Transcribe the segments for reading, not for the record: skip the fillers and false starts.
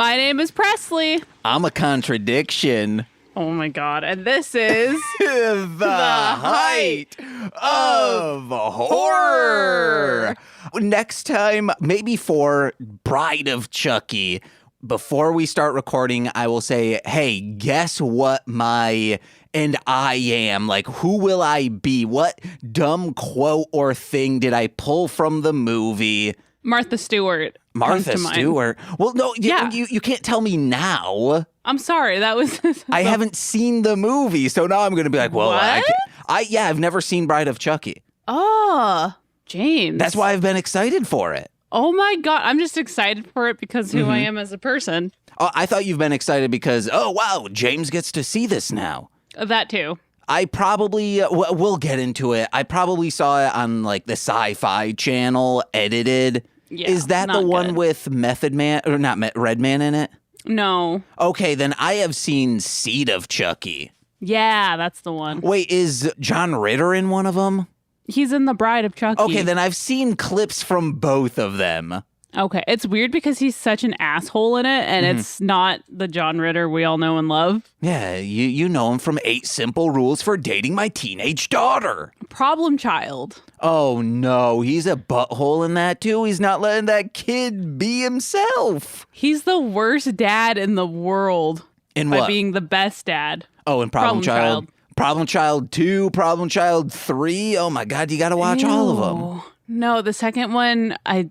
My name is Presley. I'm a contradiction. Oh my God. And this is the height of horror. Next time, maybe for Bride of Chucky, before we start recording, I will say, hey, guess what I am? Like, who will I be? What dumb quote or thing did I pull from the movie? Martha Stewart. Martha Stewart? Well, no, you can't tell me now. I'm sorry. That was... I haven't seen the movie, so now I'm going to be like, well, what? I've never seen Bride of Chucky. Oh, James. That's why I've been excited for it. Oh my God. I'm just excited for it because who I am as a person. Oh, I thought you've been excited because, oh, wow, James gets to see this now. That too. I probably, we'll get into it. I probably saw it on like the Sci-Fi Channel, edited. Yeah, is that the one with Method Man, or not Redman in it? No. Okay, then I have seen Seed of Chucky. Yeah, that's the one. Wait, is John Ritter in one of them? He's in The Bride of Chucky. Okay, then I've seen clips from both of them. Okay, it's weird because he's such an asshole in it, and it's not the John Ritter we all know and love. Yeah, you know him from 8 Simple Rules for Dating My Teenage Daughter. Problem child. Oh no, he's a butthole in that too. He's not letting that kid be himself. He's the worst dad in the world. In by what? being the best dad. Oh, and Problem Child. Problem Child 2, Problem Child 3. Oh my God, you gotta watch all of them. No, the second one, I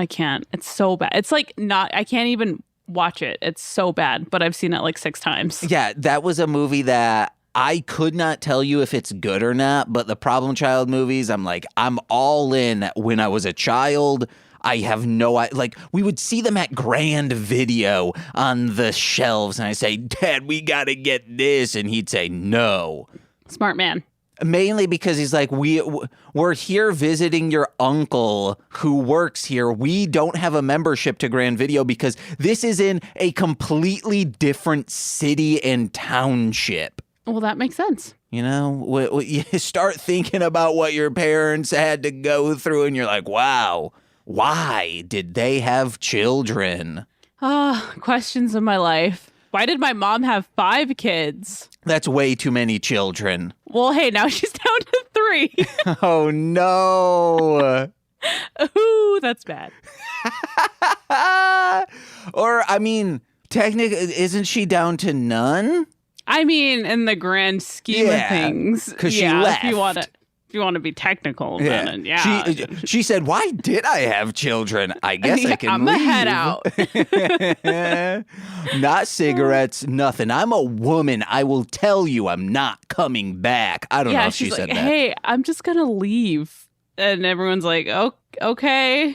can't. It's so bad. It's like I can't even watch it. It's so bad, but I've seen it like 6 times. Yeah, that was a movie that I could not tell you if it's good or not, but the Problem Child movies, I'm all in. When I was a child, I have we would see them at Grand Video on the shelves, and I say, Dad, we gotta get this, and he'd say, no. Smart man. Mainly because he's like, we're here visiting your uncle who works here. We don't have a membership to Grand Video because this is in a completely different city and township. Well, that makes sense. You know, you start thinking about what your parents had to go through and you're like, wow, why did they have children? Questions of my life. Why did my mom have 5 kids? That's way too many children. Well, hey, now she's down to 3. Oh, no. Ooh, that's bad. Or, I mean, technically, isn't she down to none? I mean, in the grand scheme of things. Because she left. If you want to be technical about it, yeah. She said, why did I have children? I guess I can I'm leave. I'm going to head out. Not cigarettes, nothing. I'm a woman. I will tell you I'm not coming back. I don't know if she said that. Hey, I'm just going to leave. And everyone's like, oh, okay.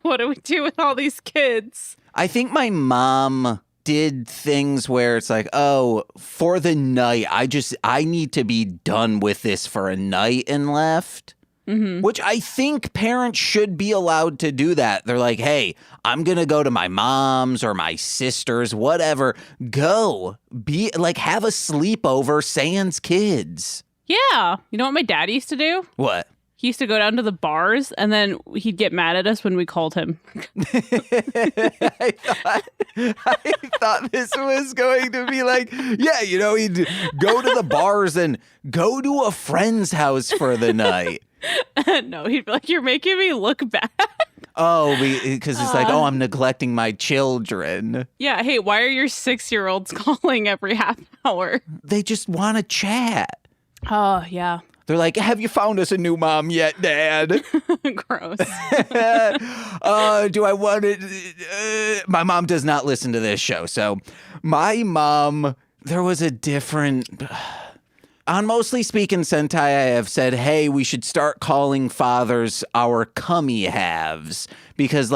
What do we do with all these kids? I think my mom did things where it's like, oh, for the night, I need to be done with this for a night and left. Mm-hmm. Which I think parents should be allowed to do that. They're like, hey, I'm going to go to my mom's or my sister's, whatever. Go. Have a sleepover sans kids. Yeah. You know what my dad used to do? What? He used to go down to the bars, and then he'd get mad at us when we called him. I thought this was going to be like, yeah, you know, he'd go to the bars and go to a friend's house for the night. No, he'd be like, you're making me look bad. Oh, because it's like, oh, I'm neglecting my children. Yeah, hey, why are your 6-year-olds calling every half hour? They just want to chat. Oh, yeah. They're like, have you found us a new mom yet, Dad? Gross. Do I want it? My mom does not listen to this show. So my mom, there was a different... On Mostly Speaking Sentai, I have said, hey, we should start calling fathers our cummy halves. Because,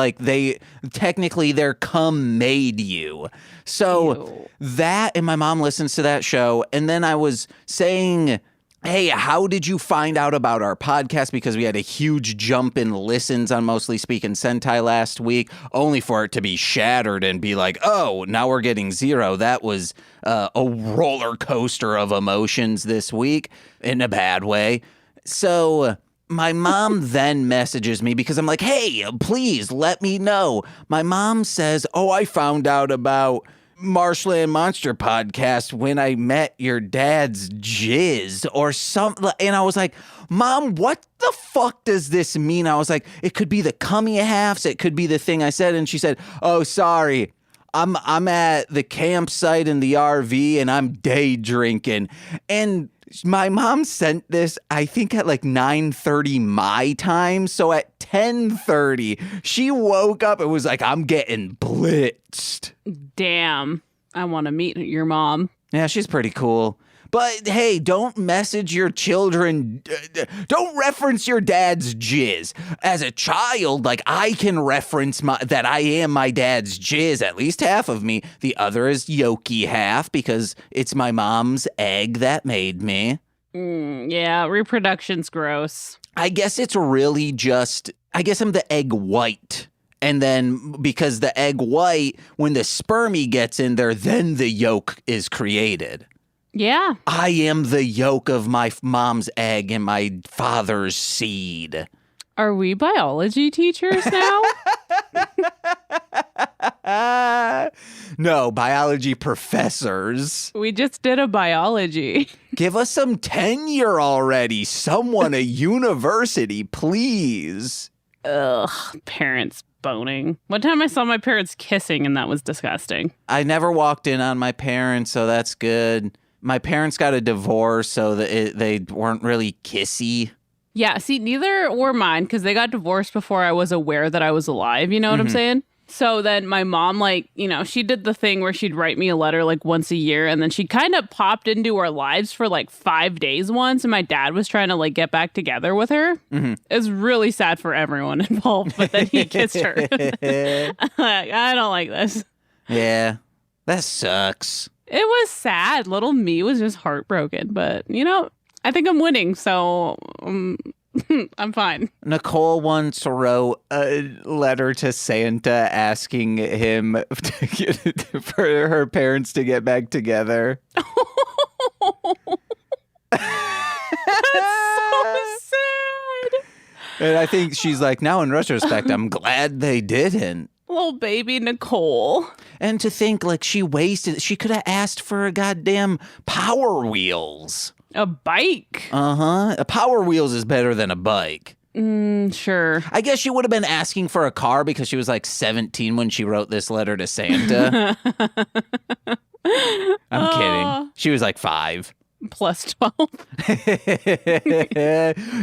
technically, their cum made you. So that, and my mom listens to that show. And then I was saying... hey, how did you find out about our podcast? Because we had a huge jump in listens on Mostly Speaking Sentai last week, only for it to be shattered and be like, oh, now we're getting 0. That was a roller coaster of emotions this week in a bad way. So My mom then messages me because I'm like, hey, please let me know. My mom says, oh, I found out about Marshland Monster podcast when I met your dad's jizz or something. And I was like, Mom, what the fuck does this mean? I was like, it could be the cummy halves. It could be the thing I said. And she said, oh, sorry. I'm at the campsite in the RV and I'm day drinking. And my mom sent this, I think at like 9:30 my time. So at 10:30, she woke up and was like, I'm getting blitzed. Damn. I want to meet your mom. Yeah, she's pretty cool. But hey, don't message your children. Don't reference your dad's jizz. As a child, like I can reference that I am my dad's jizz, at least half of me. The other is yolky half because it's my mom's egg that made me. Yeah, reproduction's gross. I guess it's really just, I guess I'm the egg white. And then because the egg white, when the spermie gets in there, then the yolk is created. Yeah. I am the yolk of my mom's egg and my father's seed. Are we biology teachers now? No, biology professors. We just did a biology. Give us some tenure already. Someone at university, please. Ugh, parents boning. One time I saw my parents kissing and that was disgusting. I never walked in on my parents, so that's good. My parents got a divorce, so that they weren't really kissy. Yeah, see, neither were mine because they got divorced before I was aware that I was alive. You know what I'm saying? So then my mom, like, you know, she did the thing where she'd write me a letter like once a year. And then she kind of popped into our lives for like 5 days once. And my dad was trying to like get back together with her. It was really sad for everyone involved. But then he kissed her. I don't like this. Yeah, that sucks. It was sad. Little me was just heartbroken. But, you know, I think I'm winning. So I'm fine. Nicole once wrote a letter to Santa asking him for her parents to get back together. That's so sad. And I think she's like, now in retrospect, I'm glad they didn't. Little baby Nicole. And to think like she could have asked for a goddamn Power Wheels. A bike? A Power Wheels is better than a bike. Sure. I guess she would have been asking for a car because she was like 17 when she wrote this letter to Santa. I'm kidding. She was like 5. Plus 12.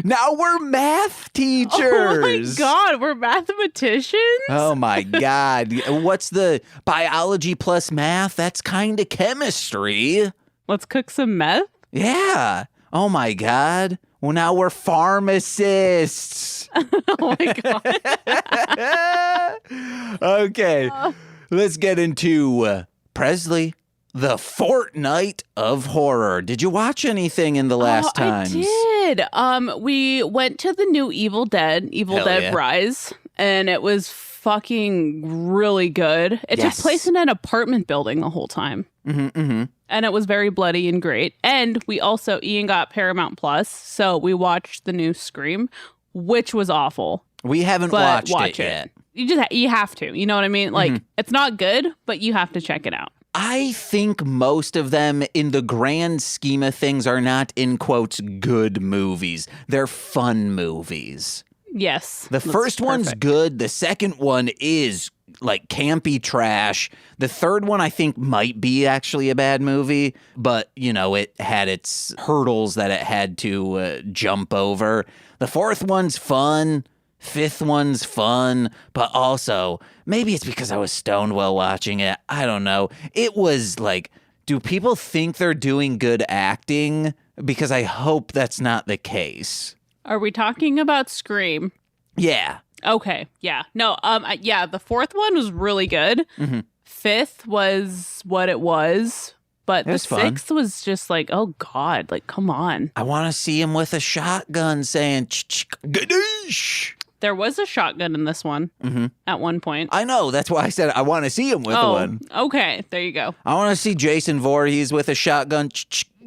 Now we're math teachers. Oh my God, we're mathematicians? Oh my God. What's the biology plus math? That's kind of chemistry. Let's cook some meth? Yeah. Oh my God. Well, now we're pharmacists. Oh my God. Okay. Let's get into Presley, the Fortnight of Horror. Did you watch anything in the last times? I did. We went to the new Evil Dead Rise, and it was fucking really good. It took place in an apartment building the whole time. And it was very bloody and great. And we also, Ian got Paramount Plus, so we watched the new Scream, which was awful. We haven't watched it yet. You have to. You know what I mean? Like, it's not good, but you have to check it out. I think most of them, in the grand scheme of things, are not, in quotes, good movies. They're fun movies. Yes. The first one's good. The second one is like campy trash. The third one I think might be actually a bad movie, but you know, it had its hurdles that it had to jump over. The fourth one's fun. Fifth one's fun, but also maybe it's because I was stoned while watching it. I don't know. It was like, do people think they're doing good acting? Because I hope that's not the case. Are we talking about Scream? Yeah. Okay. Yeah. No. Yeah. The fourth one was really good. Fifth was what it was, but the sixth was just like, oh God, like come on. I want to see him with a shotgun saying "Ganesh." There was a shotgun in this one at one point. I know. That's why I said I want to see him with one. Okay. There you go. I want to see Jason Voorhees with a shotgun.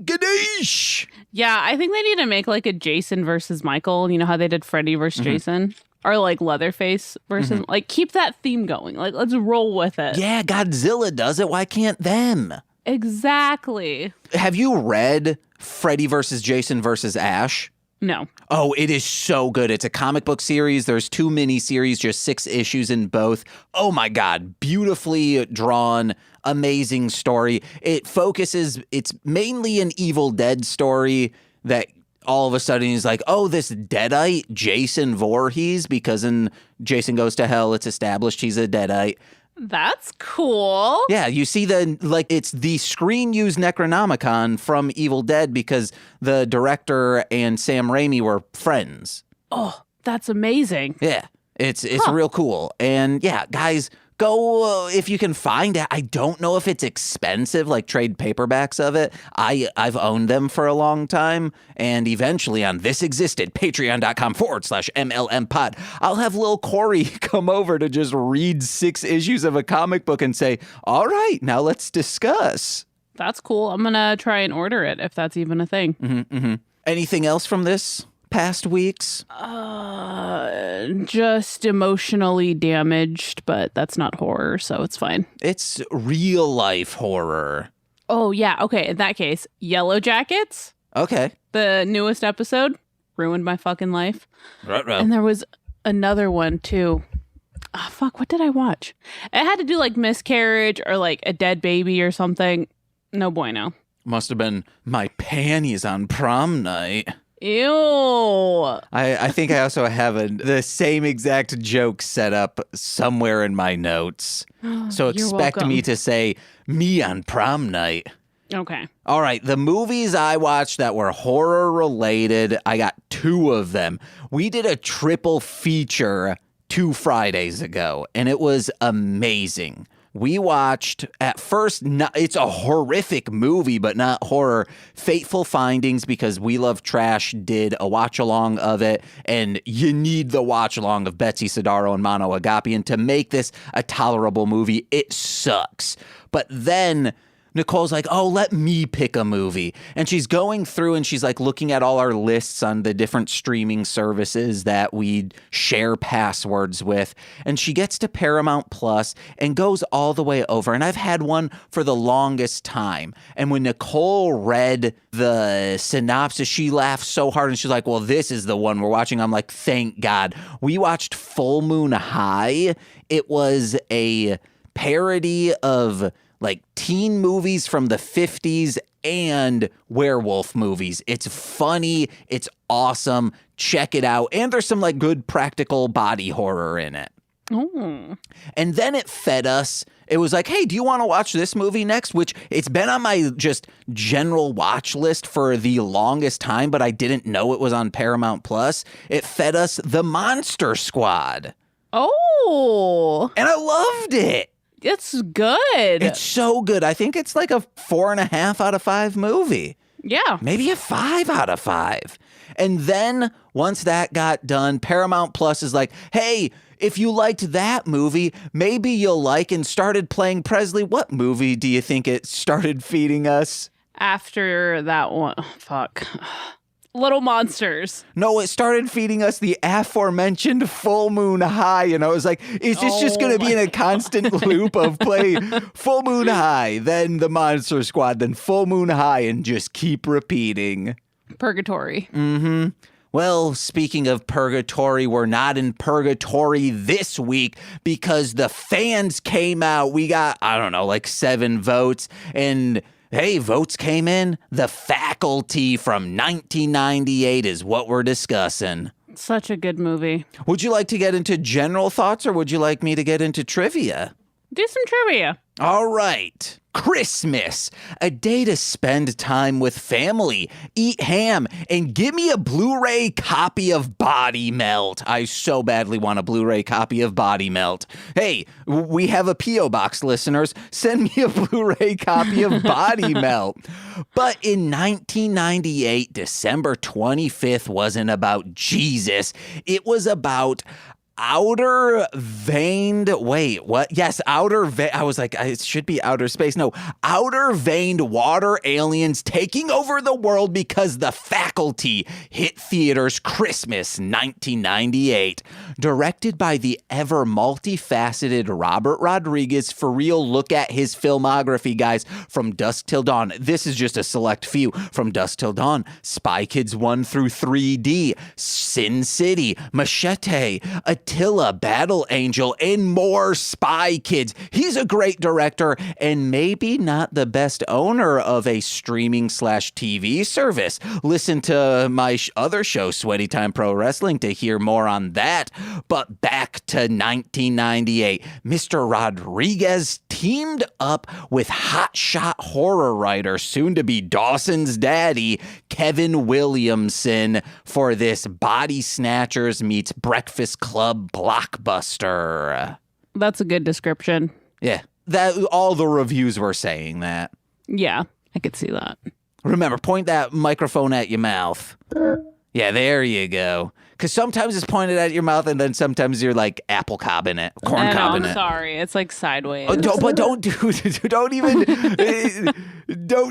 Ganesh. Yeah, I think they need to make like a Jason versus Michael. You know how they did Freddy versus Jason? Or like Leatherface versus, like, keep that theme going. Like, let's roll with it. Yeah, Godzilla does it. Why can't them? Exactly. Have you read Freddy versus Jason versus Ash? No. Oh, it is so good. It's a comic book series. There's 2 miniseries, just 6 issues in both. Oh my God. Beautifully drawn, amazing story. It's mainly an Evil Dead story that all of a sudden he's like, oh, this Deadite, Jason Voorhees, because in Jason Goes to Hell, it's established he's a Deadite. That's cool. Yeah, you see it's the screen used Necronomicon from Evil Dead because the director and Sam Raimi were friends. Oh, that's amazing. Yeah, it's real cool. And yeah, guys, go if you can find it. I don't know if it's expensive, like trade paperbacks of it. I've owned them for a long time. And eventually on This Existed, patreon.com/MLM pod, I'll have Lil Corey come over to just read 6 issues of a comic book and say, all right, now let's discuss. That's cool. I'm going to try and order it if that's even a thing. Anything else from this past weeks? Just emotionally damaged, but that's not horror, so it's fine. It's real life horror. Oh, yeah. Okay. In that case, Yellow Jackets, Okay. the newest episode, ruined my fucking life. Ruh-roh. And there was another one, too. Oh, fuck. What did I watch? It had to do like miscarriage or like a dead baby or something. No bueno. Must have been my panties on prom night. Ew. I think I also have the same exact joke set up somewhere in my notes. So expect welcome. me to say me on prom night. Okay. All right, the movies I watched that were horror related, I got 2 of them. We did a triple feature 2 Fridays ago, and it was amazing. We watched, at first, it's a horrific movie, but not horror, Fateful Findings, because We Love Trash did a watch-along of it, and you need the watch-along of Betsy Sidaro and Mano Agapian to make this a tolerable movie. It sucks. But then Nicole's like, oh, let me pick a movie. And she's going through and she's like looking at all our lists on the different streaming services that we share passwords with. And she gets to Paramount Plus and goes all the way over. And I've had one for the longest time. And when Nicole read the synopsis, she laughed so hard and she's like, well, this is the one we're watching. I'm like, thank God. We watched Full Moon High. It was a parody of like teen movies from the 50s and werewolf movies. It's funny. It's awesome. Check it out. And there's some like good practical body horror in it. Oh. And then it fed us. It was like, hey, do you want to watch this movie next? Which it's been on my just general watch list for the longest time, but I didn't know it was on Paramount Plus. It fed us The Monster Squad. Oh. And I loved it. It's good. It's so good. I think it's like a 4.5 out of 5 movie. Yeah. Maybe a 5 out of 5. And then once that got done, Paramount Plus is like, hey, if you liked that movie, maybe you'll like, and started playing Presley. What movie do you think it started feeding us? After that one. Oh, fuck. Little Monsters. No, it started feeding us the aforementioned Full Moon High. And I was like, is this just going to be in a constant loop of play Full Moon High, then The Monster Squad, then Full Moon High, and just keep repeating? Purgatory. Mm-hmm. Well, speaking of purgatory, we're not in purgatory this week because the fans came out. We got, I don't know, like 7 votes. And hey, votes came in. The Faculty from 1998 is what we're discussing. Such a good movie. Would you like to get into general thoughts or would you like me to get into trivia? Do some trivia. All right. Christmas, a day to spend time with family, eat ham, and give me a Blu-ray copy of Body Melt. I so badly want a Blu-ray copy of Body Melt. Hey, we have a P.O. Box, listeners. Send me a Blu-ray copy of Body Melt. But in 1998, December 25th wasn't about Jesus. It was about outer veined, wait, what? Yes, I was like, it should be outer space. No, outer veined water aliens taking over the world because The Faculty hit theaters Christmas 1998. Directed by the ever multifaceted Robert Rodriguez. For real, look at his filmography, guys. From Dusk Till Dawn. This is just a select few. From Dusk Till Dawn, Spy Kids 1 through 3D, Sin City, Machete, Attila, Battle Angel, and more Spy Kids. He's a great director and maybe not the best owner of a streaming/TV service. Listen to my other show, Sweaty Time Pro Wrestling, to hear more on that. But back to 1998, Mr. Rodriguez teamed up with hotshot horror writer, soon to be Dawson's daddy, Kevin Williamson, for this Body Snatchers meets Breakfast Club blockbuster. That's a good description. Yeah, that all the reviews were saying that. Yeah, I could see that. Remember, point that microphone at your mouth. Yeah, there you go. Because sometimes it's pointed at your mouth, and then sometimes you're like apple cobbing it, corn cobbing it. Sorry, it's like sideways. Don't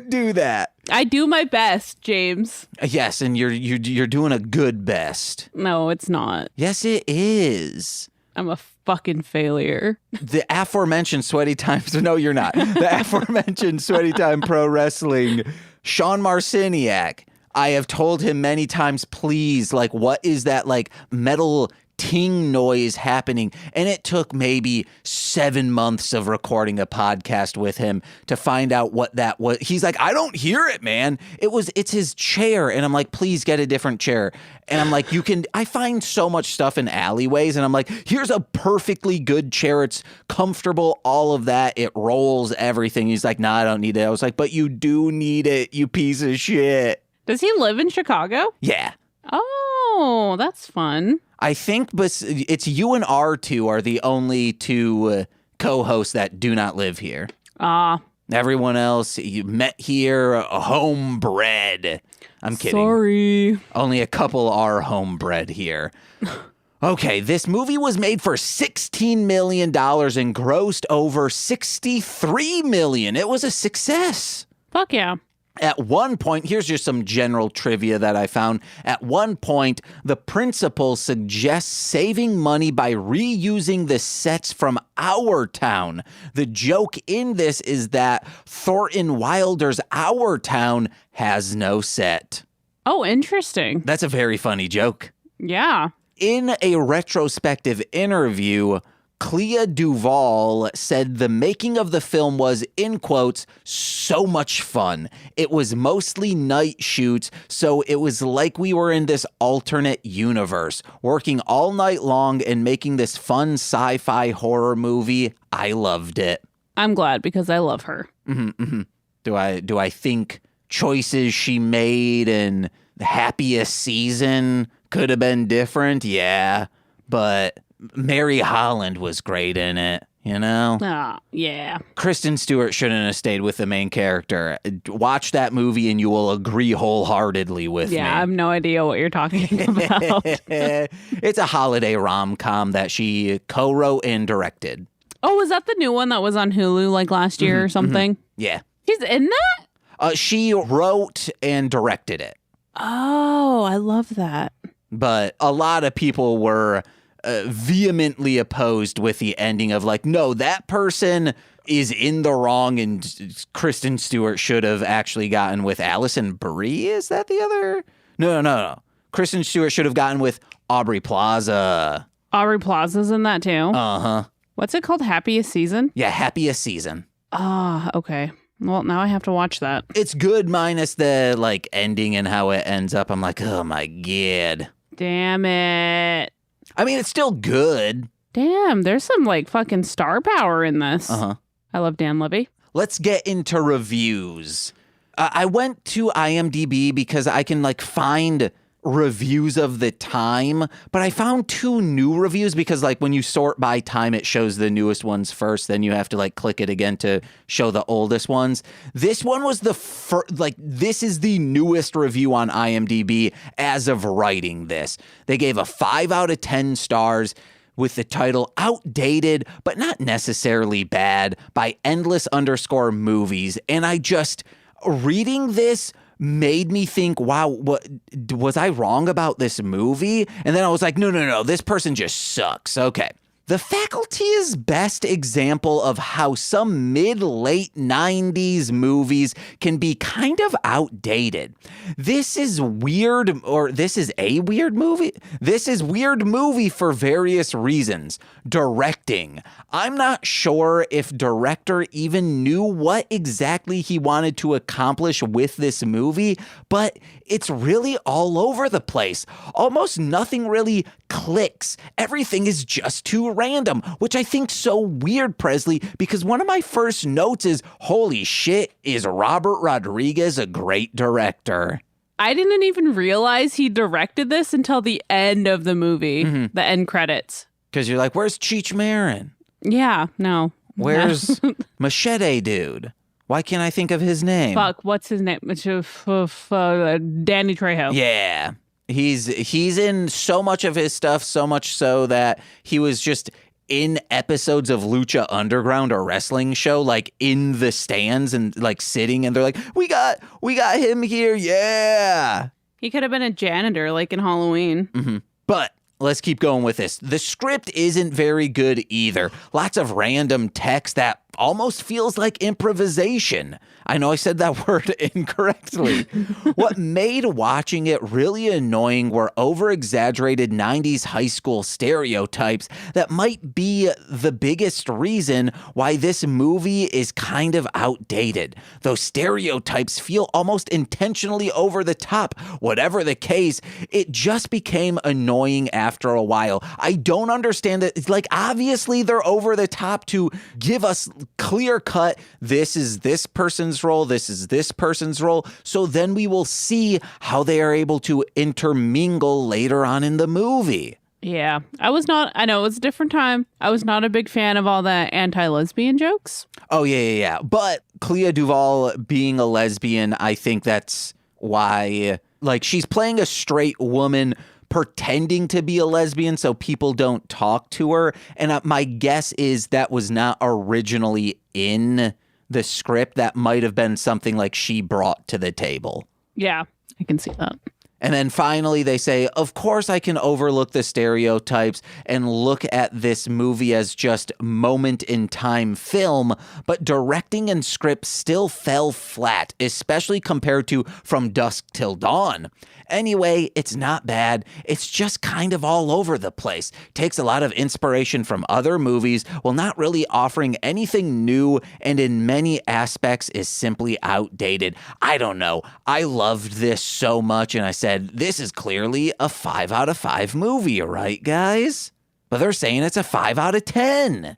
do that. I do my best, James. Yes, and you're doing a good best. No, it's not. Yes, it is. I'm a fucking failure. The aforementioned Sweaty Time. No, you're not. The aforementioned Sweaty Time Pro Wrestling, Sean Marciniak. I have told him many times, please, like, what is that, like, metal ting noise happening? And it took maybe 7 months of recording a podcast with him to find out what that was. He's like, I don't hear it, man. It's his chair. And I'm like, please get a different chair. And I'm like, I find so much stuff in alleyways. And I'm like, here's a perfectly good chair. It's comfortable, all of that. It rolls everything. He's like, no, I don't need it. I was like, but you do need it, you piece of shit. Does he live in Chicago? Yeah. Oh, that's fun. I think it's you and R2 are the only two co-hosts that do not live here. Everyone else you met here, homebred. I'm kidding. Sorry. Only a couple are homebred here. Okay, this movie was made for $16 million and grossed over $63 million. It was a success. Fuck yeah. At one point, here's just some general trivia that I found. At one point, the principal suggests saving money by reusing the sets from Our Town. The joke in this is that Thornton Wilder's Our Town has no set. Oh, interesting. That's a very funny joke. Yeah. In a retrospective interview, Clea Duvall said the making of the film was, in quotes, so much fun. It was mostly night shoots, so it was like we were in this alternate universe, working all night long and making this fun sci-fi horror movie. I loved it. I'm glad because I love her. Mm-hmm, mm-hmm. Do I think choices she made in the Happiest season could have been different? Yeah, but Mary Holland was great in it, you know? Yeah. Kristen Stewart shouldn't have stayed with the main character. Watch that movie and you will agree wholeheartedly with me. Yeah, I have no idea what you're talking about. It's a holiday rom-com that she co-wrote and directed. Oh, was that the new one that was on Hulu like last year or something? Mm-hmm. Yeah. She's in that? She wrote and directed it. Oh, I love that. But a lot of people were vehemently opposed with the ending of like, no, that person is in the wrong and Kristen Stewart should have actually gotten with Allison Brie. Is that the other? No. Kristen Stewart should have gotten with Aubrey Plaza. Aubrey Plaza's in that too? Uh-huh. What's it called? Happiest Season? Yeah, Happiest Season. Okay. Well, now I have to watch that. It's good minus the like ending and how it ends up. I'm like, oh my God. Damn it. I mean, it's still good. Damn, there's some like fucking star power in this. Uh-huh. I love Dan Levy. Let's get into reviews. I went to IMDb because I can like find reviews of the time, but I found 2 new reviews because like when you sort by time, it shows the newest ones first. Then you have to like click it again to show the oldest ones. This one was the first, this is the newest review on IMDb as of writing this. They gave a 5 out of 10 stars. with the title Outdated, but not necessarily bad, by Endless_Movies. And I just, reading this made me think, wow, what was I wrong about this movie? And then I was like, no, this person just sucks. Okay. The Faculty's best example of how some mid-late 90s movies can be kind of outdated. This is weird, or this is a weird movie. This is weird movie for various reasons. Directing. I'm not sure if director even knew what exactly he wanted to accomplish with this movie, but it's really all over the place. Almost nothing really clicks. Everything is just too random, which I think's so weird, Presley, because one of my first notes is, holy shit, is Robert Rodriguez a great director? I didn't even realize he directed this until the end of the movie, the end credits. Because you're like, where's Cheech Marin? Yeah, no. Where's Machete Dude? Why can't I think of his name? Fuck, what's his name? Danny Trejo. Yeah. He's in so much of his stuff, so much so that he was just in episodes of Lucha Underground, a wrestling show, like in the stands and like sitting, and they're like, we got him here, yeah. He could have been a janitor, like in Halloween. But let's keep going with this. The script isn't very good either. Lots of random text that almost feels like improvisation. I know I said that word incorrectly. What made watching it really annoying were over-exaggerated 90s high school stereotypes that might be the biggest reason why this movie is kind of outdated. Those stereotypes feel almost intentionally over the top. Whatever the case, it just became annoying after a while. I don't understand it. It's like, obviously they're over the top to give us clear cut, this is this person's role, this is this person's role, so then we will see how they are able to intermingle later on in the movie. Yeah, I know it's a different time. I was not a big fan of all the anti-lesbian jokes. Oh, yeah. But Clea Duvall being a lesbian, I think that's why, like, she's playing a straight woman pretending to be a lesbian so people don't talk to her. And my guess is that was not originally in the script. That might have been something like she brought to the table. Yeah, I can see that. And then finally they say, of course I can overlook the stereotypes and look at this movie as just moment in time film, but directing and script still fell flat, especially compared to From Dusk Till Dawn. Anyway, it's not bad. It's just kind of all over the place. Takes a lot of inspiration from other movies while not really offering anything new, and in many aspects is simply outdated. I don't know. I loved this so much, and I said, this is clearly a 5 out of 5 movie, right, guys? But they're saying it's a 5 out of 10.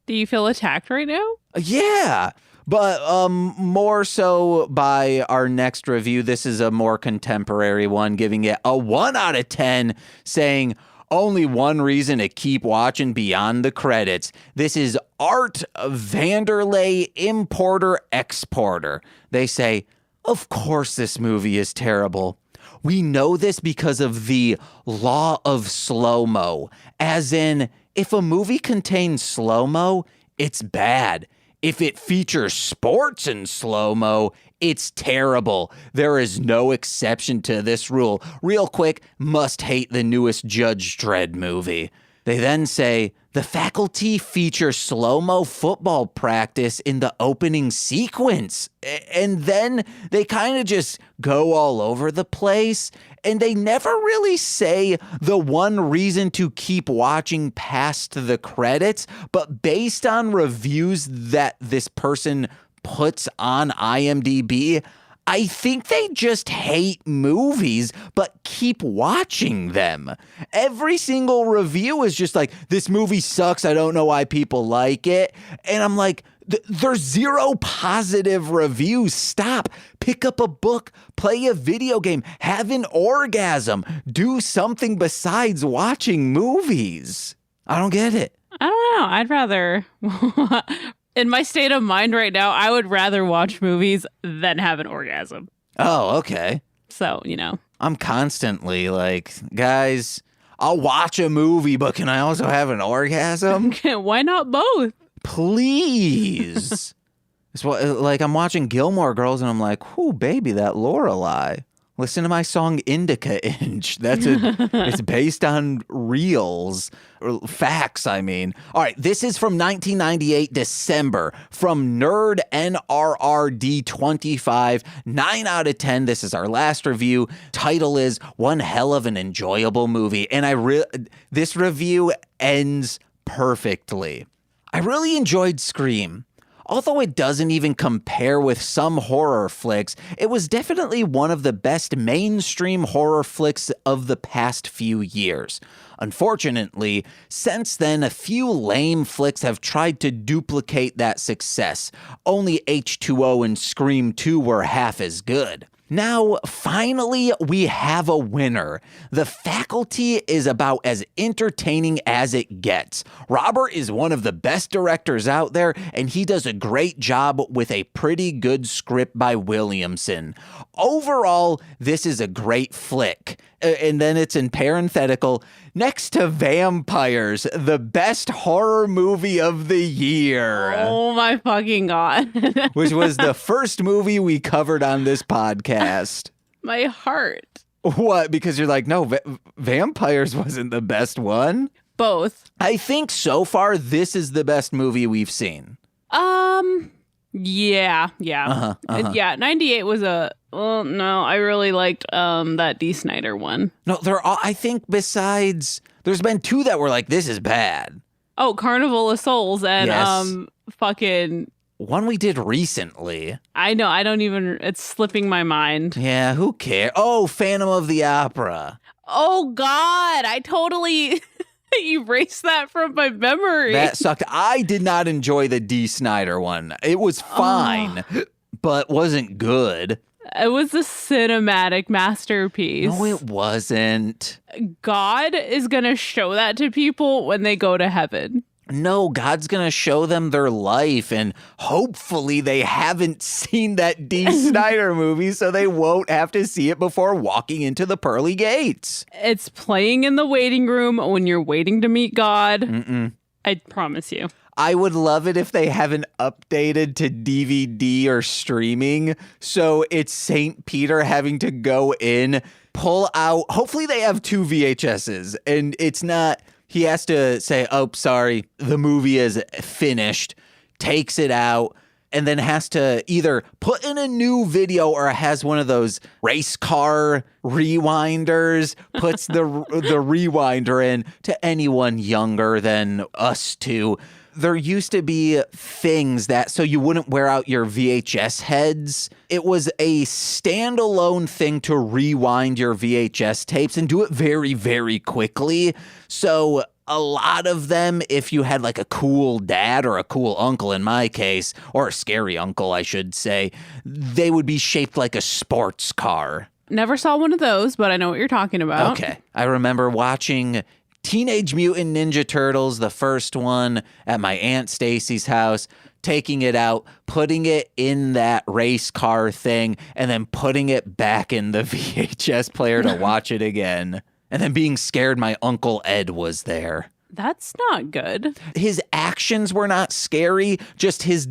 Do you feel attacked right now? Yeah. But more so by our next review. This is a more contemporary one, giving it a 1 out of 10, saying only one reason to keep watching beyond the credits. This is Art Vanderlei, Importer Exporter. They say, of course this movie is terrible. We know this because of the law of slow-mo, as in, if a movie contains slow-mo, it's bad. If it features sports in slow-mo, it's terrible. There is no exception to this rule. Real quick, must hate the newest Judge Dredd movie. They then say, the Faculty features slow-mo football practice in the opening sequence. And then they kind of just go all over the place. And they never really say the one reason to keep watching past the credits. But based on reviews that this person puts on IMDb, I think they just hate movies, but keep watching them. Every single review is just like, this movie sucks. I don't know why people like it. And I'm like, there's 0 positive reviews. Stop. Pick up a book, play a video game, have an orgasm, do something besides watching movies. I don't get it. I don't know. I'd rather... In my state of mind right now, I would rather watch movies than have an orgasm. Oh, okay. So, you know. I'm constantly like, guys, I'll watch a movie, but can I also have an orgasm? Why not both? Please. It's like I'm watching Gilmore Girls and I'm like, whoo, baby, that Lorelai. Listen to my song Indica Inch. It's based on reals, or facts, I mean. All right, this is from 1998, December, from Nerd NRRD 25, 9 out of 10. This is our last review. Title is One Hell of an Enjoyable Movie. And this review ends perfectly. I really enjoyed Scream. Although it doesn't even compare with some horror flicks, it was definitely one of the best mainstream horror flicks of the past few years. Unfortunately, since then, a few lame flicks have tried to duplicate that success. Only H2O and Scream 2 were half as good. Now, finally, we have a winner. The Faculty is about as entertaining as it gets. Robert is one of the best directors out there, and he does a great job with a pretty good script by Williamson. Overall, this is a great flick. And then it's in parenthetical, next to Vampires, the best horror movie of the year. Oh my fucking God. Which was the first movie we covered on this podcast. My heart. What? Because you're like, no, Vampires wasn't the best one? Both. I think so far this is the best movie we've seen. Yeah. Yeah, 98 was no, I really liked that D. Snyder one. No, I think besides, there's been two that were like, this is bad. Oh, Carnival of Souls and Yes. fucking... One we did recently. I know, it's slipping my mind. Yeah, who cares? Oh, Phantom of the Opera. Oh God, I totally erased that from my memory. That sucked. I did not enjoy the D. Snyder one. It was fine, but wasn't good. It was a cinematic masterpiece. No, it wasn't. God is going to show that to people when they go to heaven. No, God's going to show them their life, and hopefully they haven't seen that D. Snyder movie, so they won't have to see it before walking into the pearly gates. It's playing in the waiting room when you're waiting to meet God. I promise you. I would love it if they haven't updated to DVD or streaming, so it's St. Peter having to go in, pull out, hopefully they have 2 VHSs, and it's not... He has to say, oh, sorry, the movie is finished, takes it out, and then has to either put in a new video or has one of those race car rewinders, puts the rewinder in to anyone younger than us two. There used to be things that, so you wouldn't wear out your VHS heads. It was a standalone thing to rewind your VHS tapes and do it very, very quickly. So a lot of them, if you had like a cool dad or a cool uncle in my case, or a scary uncle, I should say, they would be shaped like a sports car. Never saw one of those, but I know what you're talking about. Okay. I remember watching Teenage Mutant Ninja Turtles, the first one, at my Aunt Stacy's house, taking it out, putting it in that race car thing, and then putting it back in the VHS player to watch it again. And then being scared my Uncle Ed was there. That's not good. His actions were not scary, just his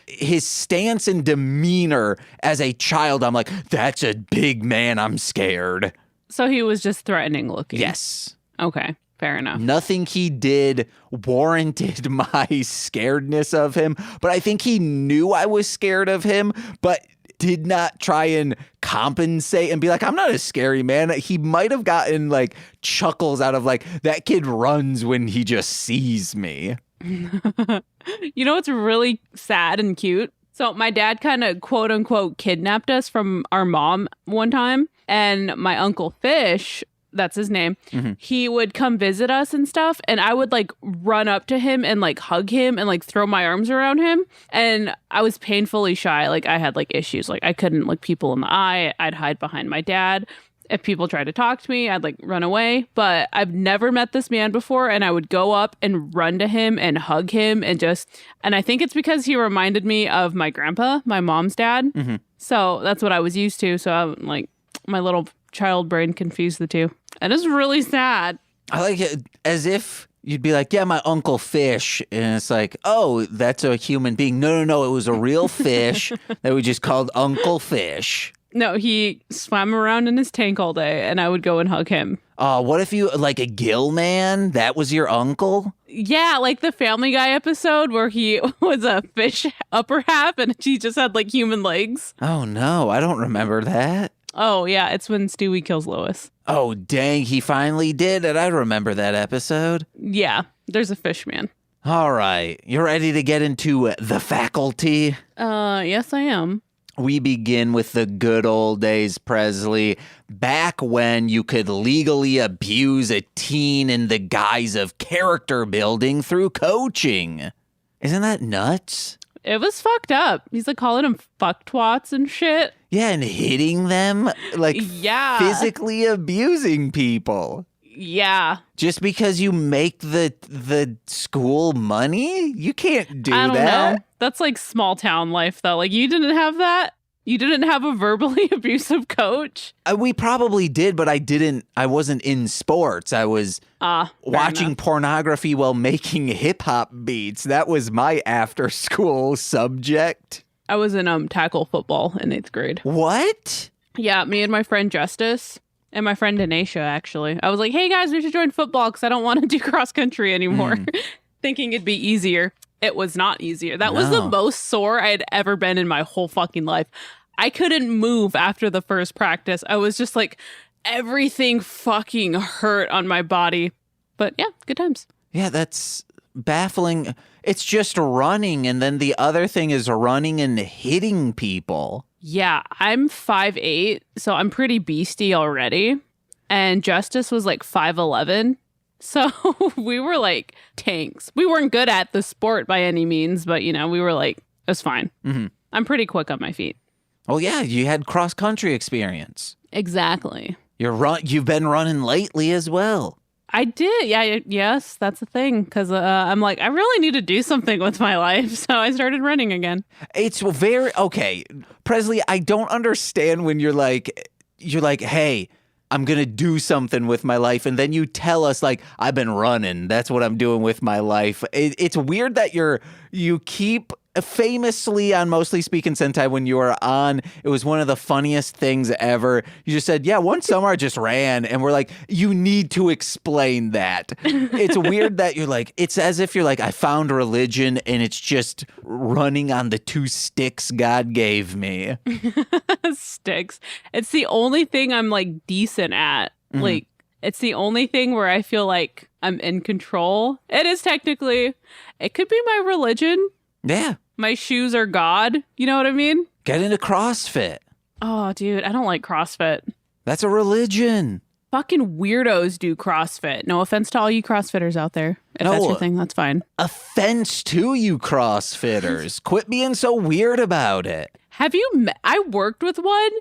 his stance and demeanor as a child. I'm like, that's a big man, I'm scared. So he was just threatening looking. Yes. Okay, fair enough. Nothing he did warranted my scaredness of him, but I think he knew I was scared of him, but did not try and compensate and be like, I'm not a scary man. He might have gotten like chuckles out of like, that kid runs when he just sees me. You know what's really sad and cute? So my dad kind of quote unquote kidnapped us from our mom one time, and my Uncle Fish, that's his name, he would come visit us and stuff, and I would like run up to him and like hug him and like throw my arms around him, and I was painfully shy. Like I had like issues, like I couldn't look people in the eye. I'd hide behind my dad. If people tried to talk to me, I'd like run away. But I've never met this man before, and I would go up and run to him and hug him and I think it's because he reminded me of my grandpa, my mom's dad. So that's what I was used to. So I'm like, my little child brain confused the two. That is really sad. I like it as if you'd be like, yeah, my Uncle Fish. And it's like, oh, that's a human being. No. It was a real fish that we just called Uncle Fish. No, he swam around in his tank all day, and I would go and hug him. Oh, what if you, like a gill man? That was your uncle? Yeah, like the Family Guy episode where he was a fish upper half and he just had like human legs. Oh, no, I don't remember that. Oh, yeah, it's when Stewie kills Lois. Oh, dang, he finally did it. I remember that episode. Yeah, there's a fish man. All right, you ready to get into the faculty? Yes, I am. We begin with the good old days, Presley, back when you could legally abuse a teen in the guise of character building through coaching. Isn't that nuts? It was fucked up. He's like calling them fuck twats and shit. Yeah, and hitting them, like physically abusing people. Yeah. Just because you make the school money? You can't do that. I don't know. That's like small town life, though. Like, you didn't have that? You didn't have a verbally abusive coach? We probably did, but I wasn't in sports. I was watching pornography while making hip-hop beats. That was my after-school subject. I was in tackle football in 8th grade. What? Yeah, me and my friend Justice. And my friend Denacia, actually. I was like, hey, guys, we should join football because I don't want to do cross-country anymore. Thinking it'd be easier. It was not easier. That was the most sore I had ever been in my whole fucking life. I couldn't move after the first practice. I was just like, everything fucking hurt on my body. But yeah, good times. Yeah, that's baffling. It's just running. And then the other thing is running and hitting people. Yeah, I'm 5'8", so I'm pretty beastie already. And Justice was like 5'11". So we were like tanks. We weren't good at the sport by any means, but, you know, we were like, it was fine. Mm-hmm. I'm pretty quick on my feet. Oh, yeah, you had cross-country experience. Exactly. You've been running lately as well. I did. Yeah. Yes, that's the thing. Because I'm like, I really need to do something with my life. So I started running again. It's very, okay. Presley, I don't understand when you're like, hey, I'm going to do something with my life. And then you tell us like, I've been running. That's what I'm doing with my life. It's weird that you keep famously on Mostly Speaking Sentai when you were on, it was one of the funniest things ever. You just said, yeah, one summer I just ran. And we're like, you need to explain that. It's weird that you're like, it's as if you're like, I found religion and it's just running on the 2 sticks God gave me. Sticks. It's the only thing I'm like decent at. Mm-hmm. Like, it's the only thing where I feel like I'm in control. It is technically, it could be my religion. Yeah. My shoes are God. You know what I mean? Get into CrossFit. Oh, dude, I don't like CrossFit. That's a religion. Fucking weirdos do CrossFit. No offense to all you CrossFitters out there. If that's your thing, that's fine. Offense to you CrossFitters. Quit being so weird about it. Have you I worked with one.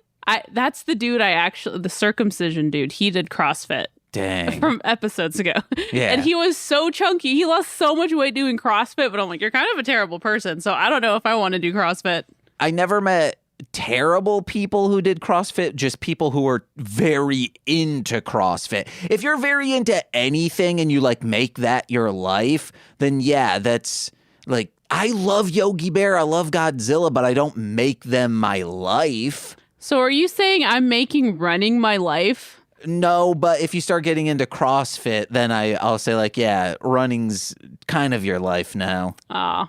That's the dude the circumcision dude. He did CrossFit. Dang. From episodes ago. Yeah. And he was so chunky. He lost so much weight doing CrossFit, but I'm like, you're kind of a terrible person. So I don't know if I want to do CrossFit. I never met terrible people who did CrossFit, just people who were very into CrossFit. If you're very into anything and you like make that your life, then yeah, that's like, I love Yogi Bear, I love Godzilla, but I don't make them my life. So are you saying I'm making running my life? No, but if you start getting into CrossFit, then I'll say like, yeah, running's kind of your life now.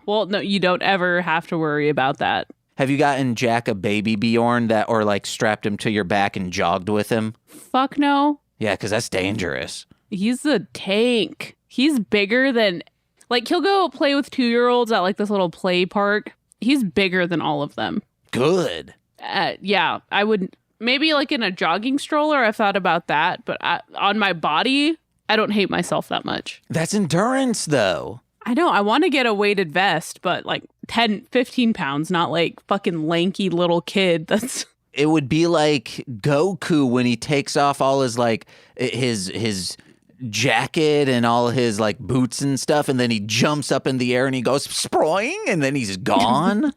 Well, no, you don't ever have to worry about that. Have you gotten Jack a baby Bjorn or like strapped him to your back and jogged with him? Fuck no. Yeah, because that's dangerous. He's a tank. He's bigger than, like, he'll go play with 2-year-olds at like this little play park. He's bigger than all of them. Good. Yeah, I would. Maybe like in a jogging stroller, I've thought about that. But on my body, I don't hate myself that much. That's endurance, though. I know. I want to get a weighted vest, but like 10, 15 pounds, not like fucking lanky little kid. It would be like Goku when he takes off all his like his jacket and all his like boots and stuff. And then he jumps up in the air and he goes sproing and then he's gone.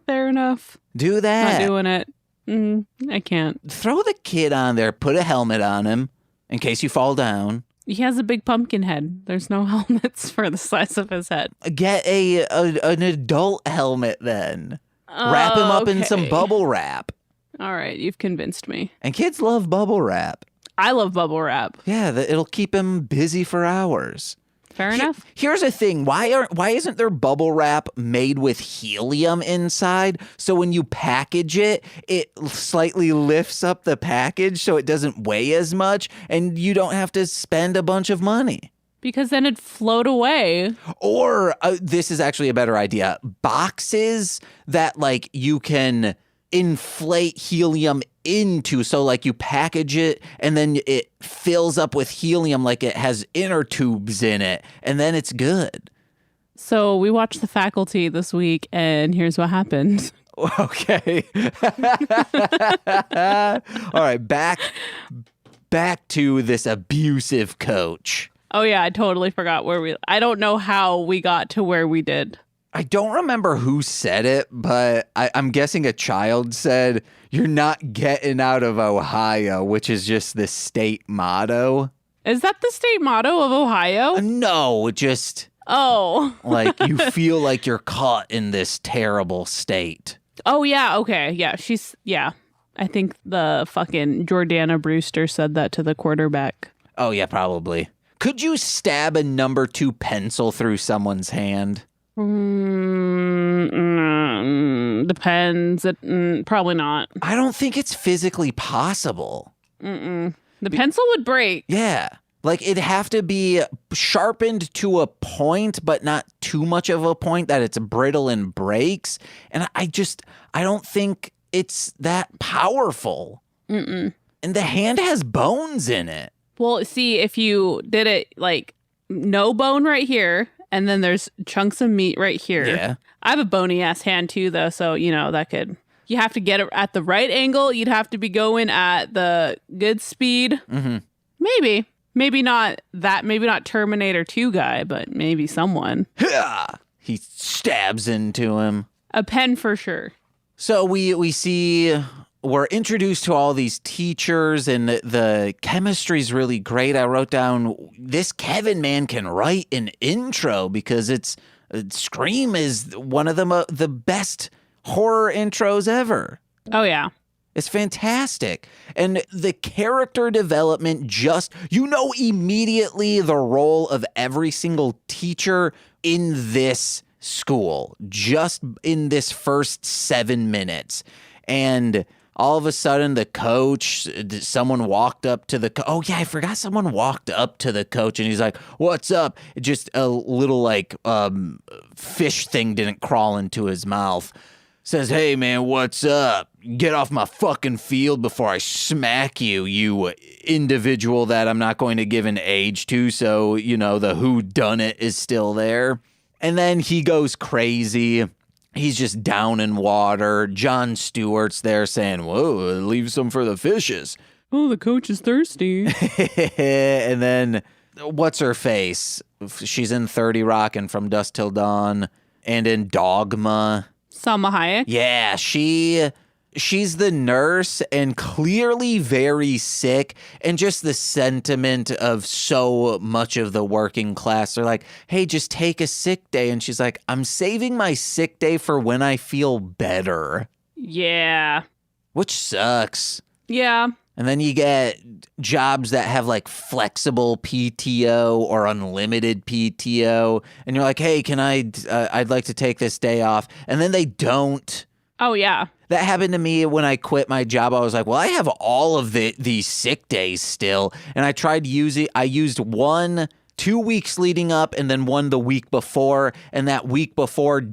Fair enough. Do that. Not doing it. I can't. Throw the kid on there, put a helmet on him in case you fall down. He has a big pumpkin head. There's no helmets for the size of his head. Get an adult helmet then. Wrap him up in some bubble wrap. All right, you've convinced me. And kids love bubble wrap. I love bubble wrap. Yeah, it'll keep him busy for hours. Fair enough. Here's the thing. Why isn't there bubble wrap made with helium inside? So when you package it, it slightly lifts up the package so it doesn't weigh as much and you don't have to spend a bunch of money. Because then it'd float away. Or this is actually a better idea. Boxes that like you can inflate helium into, so like you package it and then it fills up with helium, like it has inner tubes in it, and then it's good. So we watched The Faculty this week, and here's what happened. Okay. All right, back to this abusive coach. Oh yeah, I totally forgot I don't know how we got to where we did. I don't remember who said it, but I'm guessing a child said, "You're not getting out of Ohio," which is just the state motto. Is that the state motto of Ohio? No, just... Oh. Like you feel like you're caught in this terrible state. Oh yeah, okay. Yeah, I think the fucking Jordana Brewster said that to the quarterback. Oh yeah, probably. Could you stab a number 2 pencil through someone's hand? Depends. Probably not. I don't think it's physically possible. The pencil would break. Yeah. Like it'd have to be sharpened to a point, but not too much of a point that it's brittle and breaks. And I don't think it's that powerful. And the hand has bones in it. Well, see, if you did it like no bone right here, and then there's chunks of meat right here. Yeah. I have a bony ass hand too, though. So, you have to get it at the right angle. You'd have to be going at the good speed. Mm-hmm. Maybe not that. Maybe not Terminator 2 guy, but maybe someone. He stabs into him. A pen for sure. So we see... We're introduced to all these teachers, and the chemistry's really great. I wrote down, this Kevin man can write an intro because Scream is one of the best horror intros ever. Oh, yeah. It's fantastic. And the character development immediately the role of every single teacher in this school, just in this first 7 minutes. And... all of a sudden, the coach, someone walked up to I forgot someone walked up to the coach and he's like, "What's up?" Just a little fish thing didn't crawl into his mouth. Says, "Hey man, what's up? Get off my fucking field before I smack you, you individual that I'm not going to give an age to." So, the whodunit is still there. And then he goes crazy. He's just down in water. Jon Stewart's there saying, "Whoa, leave some for the fishes." Oh, the coach is thirsty. And then, what's her face? She's in 30 Rock and From Dusk Till Dawn and in Dogma. Salma Hayek? Yeah, she's the nurse and clearly very sick, and just the sentiment of so much of the working class. They're like, "Hey, just take a sick day." And she's like, "I'm saving my sick day for when I feel better." Yeah. Which sucks. Yeah. And then you get jobs that have flexible PTO or unlimited PTO. And you're like, "Hey, I'd like to take this day off." And then they don't. Oh, yeah. That happened to me when I quit my job. I was like, well, I have all of these sick days still. And I used 1 2 weeks leading up and then 1 the week before. And that week before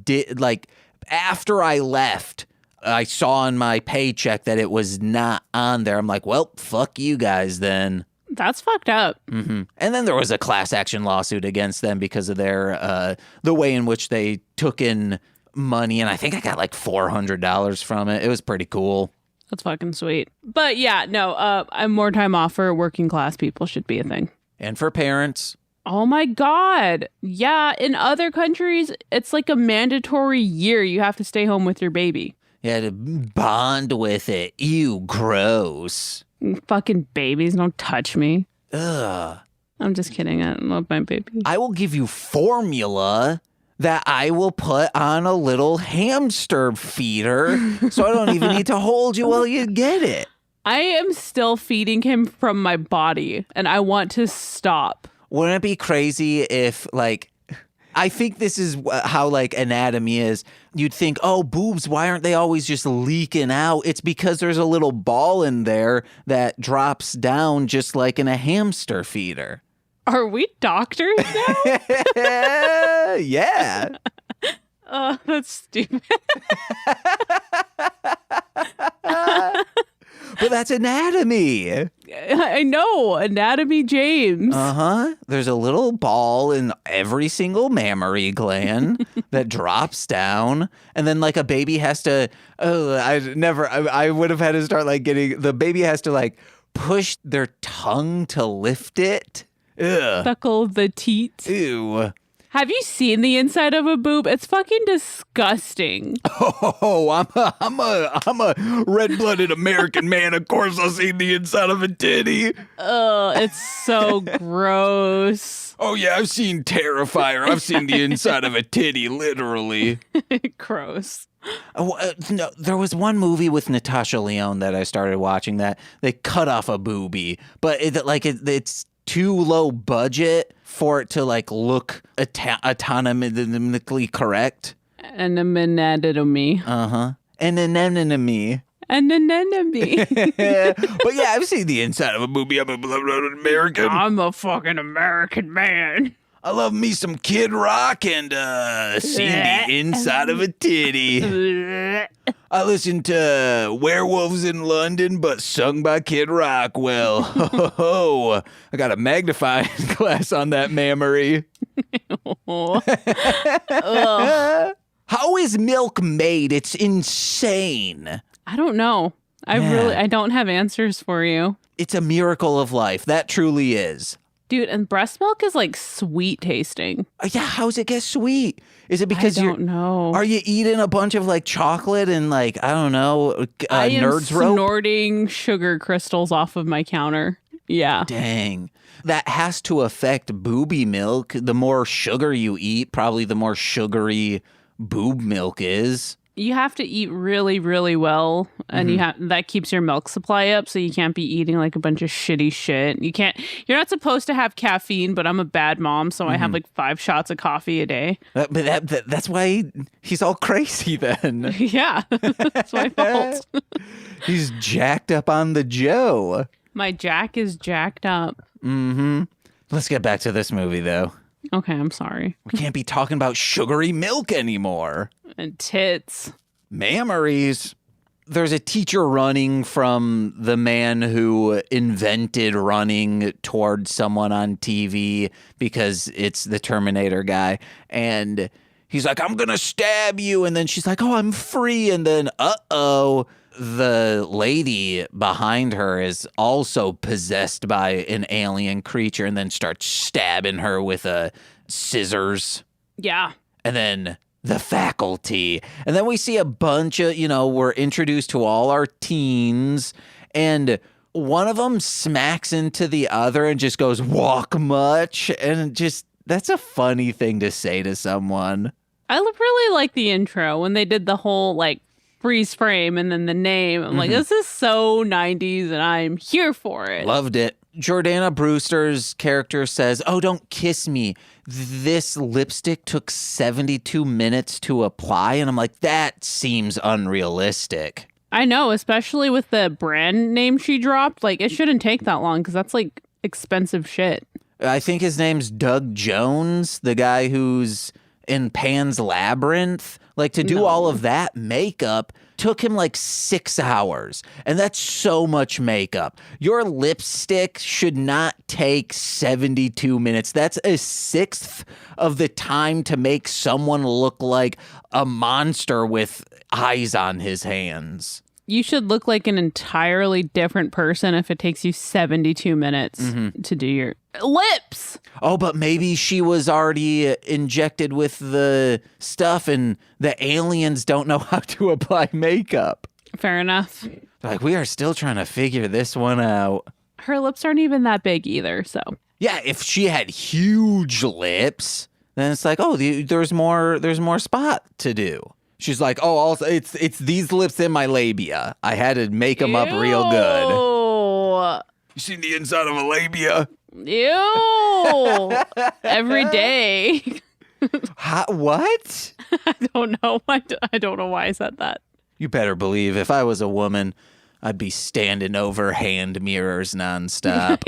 after I left, I saw on my paycheck that it was not on there. I'm like, well, fuck you guys then. That's fucked up. Mm-hmm. And then there was a class action lawsuit against them because of their the way in which they took in money, and I think I got $400 from it. It was pretty cool. That's fucking sweet. But yeah, no, more time off for working class people should be a thing. And for parents. Oh my God. Yeah, in other countries, it's like a mandatory year you have to stay home with your baby. You had to bond with it. Ew, gross. Fucking babies, don't touch me. Ugh. I'm just kidding. I love my baby. I will give you formula that I will put on a little hamster feeder so I don't even need to hold you while you get it. I am still feeding him from my body, and I want to stop. Wouldn't it be crazy if, like, I think this is how, like, anatomy is. You'd think, oh, boobs, why aren't they always just leaking out? It's because there's a little ball in there that drops down just like in a hamster feeder. Are we doctors now? Yeah. Oh, that's stupid. But that's anatomy. I know. Anatomy James. Uh-huh. There's a little ball in every single mammary gland that drops down. And then, like, a baby has to, I would have had to start, like, the baby has to, like, push their tongue to lift it. Ugh. Suckle the teat. Ew. Have you seen the inside of a boob? It's fucking disgusting. Oh, I'm a red-blooded American man. Of course I've seen the inside of a titty. It's so gross. Oh, yeah, I've seen Terrifier. I've seen the inside of a titty, literally. Gross. No, there was one movie with Natasha Lyonne that I started watching that they cut off a boobie, but it's too low budget for it to, like, look autonomically correct. An anemone. Uh-huh. An anemone. An anemone. But yeah, I've seen the inside of a movie. I'm a blood-blooded American. I'm a fucking American man. I love me some Kid Rock and seeing the inside of a titty. I listened to Werewolves in London, but sung by Kid Rock. Well, I got a magnifying glass on that mammary. How is milk made? It's insane. I don't know. I don't have answers for you. It's a miracle of life. That truly is. Dude, and breast milk is like sweet tasting. Yeah, how's it get sweet? Is it because I don't know. Are you eating a bunch of like chocolate and like, I don't know, I am Nerds rope? snorting sugar crystals off of my counter. Yeah. Dang. That has to affect booby milk. The more sugar you eat, probably the more sugary boob milk is. You have to eat really, really well, and that keeps your milk supply up, so you can't be eating like a bunch of shitty shit. You're not supposed to have caffeine, but I'm a bad mom, so I have like 5 shots of coffee a day. But that's why he's all crazy then. Yeah, that's my fault. He's jacked up on the Joe. My jack is jacked up. Mm-hmm. Let's get back to this movie, though. Okay, I'm sorry. We can't be talking about sugary milk anymore. And tits. Mammaries. There's a teacher running from the man who invented running towards someone on TV because it's the Terminator guy. And he's like, I'm going to stab you. And then she's like, oh, I'm free. And then, the lady behind her is also possessed by an alien creature and then starts stabbing her with scissors. Yeah. And then the faculty. And then we see a bunch of, we're introduced to all our teens, and one of them smacks into the other and just goes, walk much. And that's a funny thing to say to someone. I really like the intro when they did the whole like freeze frame and then the name. I'm like, this is so 90s and I'm here for it. Loved it. Jordana Brewster's character says, oh, don't kiss me. This lipstick took 72 minutes to apply. And I'm like, that seems unrealistic. I know, especially with the brand name she dropped. Like, it shouldn't take that long because that's like expensive shit. I think his name's Doug Jones, the guy who's in Pan's Labyrinth. Like, to do all of that makeup took him like 6 hours. And that's so much makeup. Your lipstick should not take 72 minutes. That's a sixth of the time to make someone look like a monster with eyes on his hands. You should look like an entirely different person if it takes you 72 minutes to do your lips. Oh, but maybe she was already injected with the stuff and the aliens don't know how to apply makeup. Fair enough. Like, we are still trying to figure this one out. Her lips aren't even that big either, so. Yeah, if she had huge lips, then it's like, oh, there's more spot to do. She's like, oh, also, it's these lips in my labia. I had to make them up real good. You seen the inside of a labia? Ew. Every day. What? I don't know. I don't know why I said that. You better believe if I was a woman, I'd be standing over hand mirrors nonstop.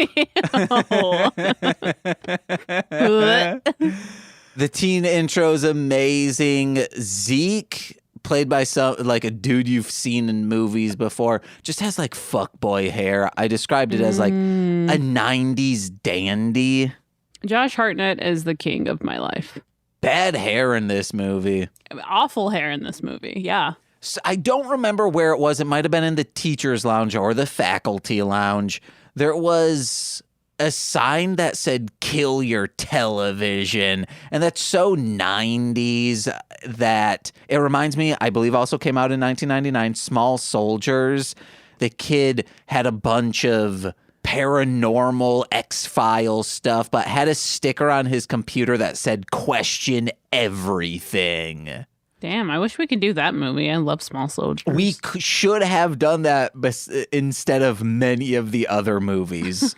The teen intro's amazing. Zeke, played by a dude you've seen in movies before, just has like fuckboy hair. I described it as like a 90s dandy. Josh Hartnett is the king of my life. Bad hair in this movie. Awful hair in this movie, yeah. So I don't remember where it was. It might have been in the teacher's lounge or the faculty lounge. There was a sign that said kill your television, and that's so 90s that it reminds me, I believe also came out in 1999, Small Soldiers. The kid had a bunch of paranormal X-Files stuff, but had a sticker on his computer that said question everything. Damn, I wish we could do that movie. I love Small Soldiers. We should have done that instead of many of the other movies.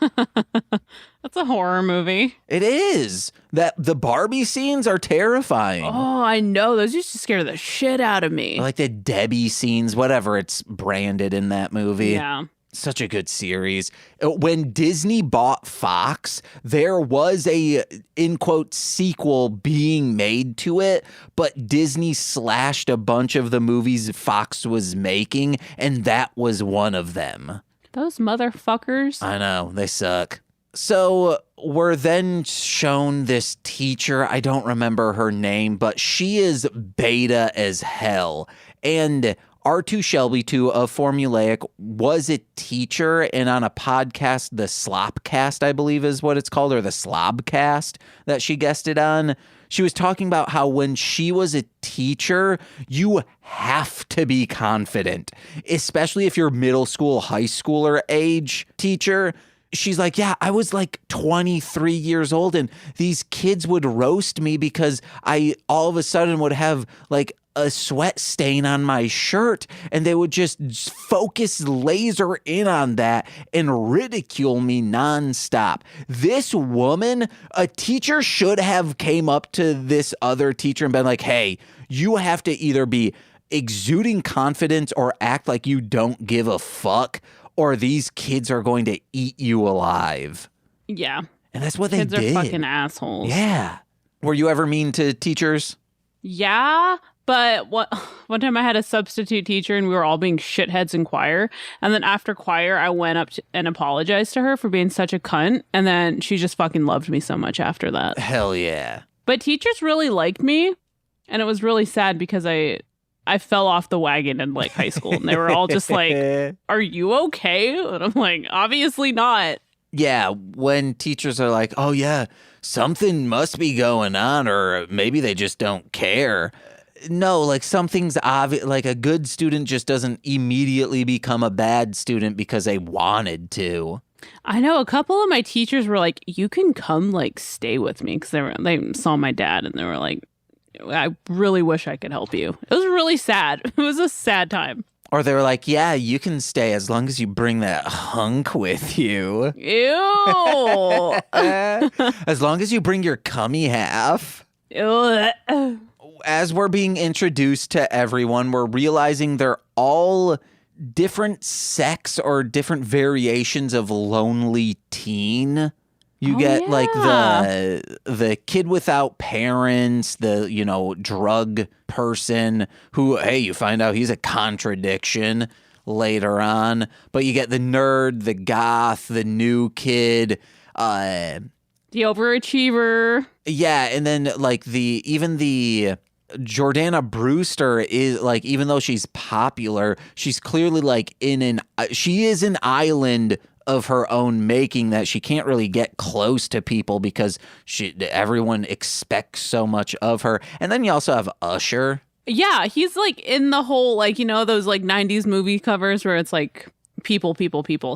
That's a horror movie. It is. The Barbie scenes are terrifying. Oh, I know. Those used to scare the shit out of me. Like the Debbie scenes, whatever it's branded in that movie. Yeah. Such a good series. When Disney bought Fox, there was a, in quote, sequel being made to it, but Disney slashed a bunch of the movies Fox was making, and that was one of them. Those motherfuckers. I know, they suck. So we're then shown this teacher. I don't remember her name, but she is beta as hell. And R2 Shelby, too, of Formulaic, was a teacher, and on a podcast, the Slopcast, I believe is what it's called, or the Slobcast that she guested on, she was talking about how when she was a teacher, you have to be confident, especially if you're middle school, high schooler age teacher. She's like, yeah, I was like 23 years old, and these kids would roast me because I all of a sudden would have like a sweat stain on my shirt, and they would just focus laser in on that and ridicule me nonstop. This woman, a teacher should have came up to this other teacher and been like, hey, you have to either be exuding confidence or act like you don't give a fuck, or these kids are going to eat you alive. Yeah. And that's what kids they did. Kids are fucking assholes. Yeah. Were you ever mean to teachers? Yeah. But one time I had a substitute teacher and we were all being shitheads in choir. And then after choir, I went up and apologized to her for being such a cunt. And then she just fucking loved me so much after that. Hell yeah. But teachers really liked me. And it was really sad because I fell off the wagon in like high school. And they were all just like, are you okay? And I'm like, obviously not. Yeah, when teachers are like, oh yeah, something must be going on, or maybe they just don't care. No, like something's obvious. Like a good student just doesn't immediately become a bad student because they wanted to. I know a couple of my teachers were like, you can come like stay with me, because they saw my dad and they were like, I really wish I could help you. It was really sad. It was a sad time. Or they were like, yeah, you can stay as long as you bring that hunk with you. Ew. As long as you bring your cummy half. Ew. As we're being introduced to everyone, we're realizing they're all different sects or different variations of lonely teen. You get like the kid without parents, the, drug person who, hey, you find out he's a contradiction later on. But you get the nerd, the goth, the new kid, the overachiever. Yeah, and then like the Jordana Brewster is like, even though she's popular, she's clearly like she is an island of her own making that she can't really get close to people because everyone expects so much of her. And then you also have Usher. Yeah, he's like in the whole, like, you know, those like 90s movie covers where it's like people.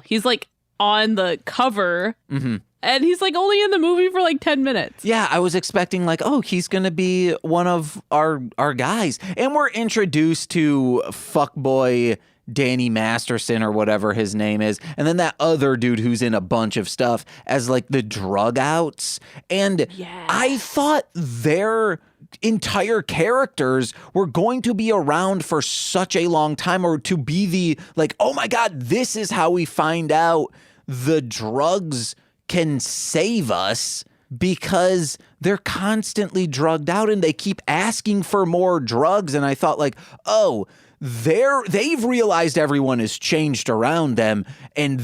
He's like on the cover. Mm-hmm. And he's like only in the movie for like 10 minutes. Yeah, I was expecting like, oh, he's going to be one of our guys. And we're introduced to fuckboy Danny Masterson or whatever his name is. And then that other dude who's in a bunch of stuff as like the drug outs. And I thought their entire characters were going to be around for such a long time, or to be the like, oh my God, this is how we find out the drugs can save us, because they're constantly drugged out and they keep asking for more drugs. And I thought like, oh, they've realized everyone has changed around them, and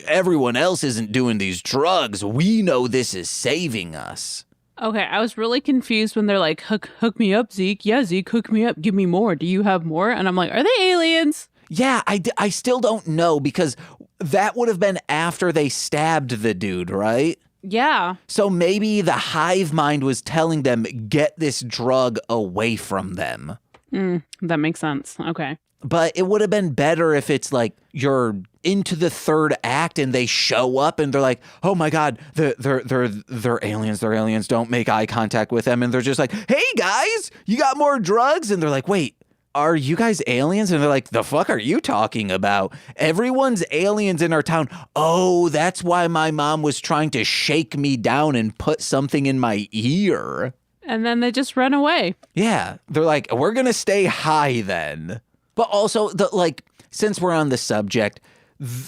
everyone else isn't doing these drugs. We know this is saving us. Okay, I was really confused when they're like, hook me up, Zeke. Yeah, Zeke, hook me up. Give me more. Do you have more? And I'm like, are they aliens? Yeah, I still don't know, because that would have been after they stabbed the dude, right? Yeah. So maybe the hive mind was telling them, get this drug away from them. That makes sense. Okay. But it would have been better if it's like you're into the third act and they show up and they're like, oh my God, they're aliens. They're aliens. Don't make eye contact with them. And they're just like, hey guys, you got more drugs? And they're like, wait, are you guys aliens? And they're like, the fuck are you talking about? Everyone's aliens in our town. Oh, that's why my mom was trying to shake me down and put something in my ear. And then they just run away. Yeah. They're like, we're going to stay high then. But also, since we're on the subject,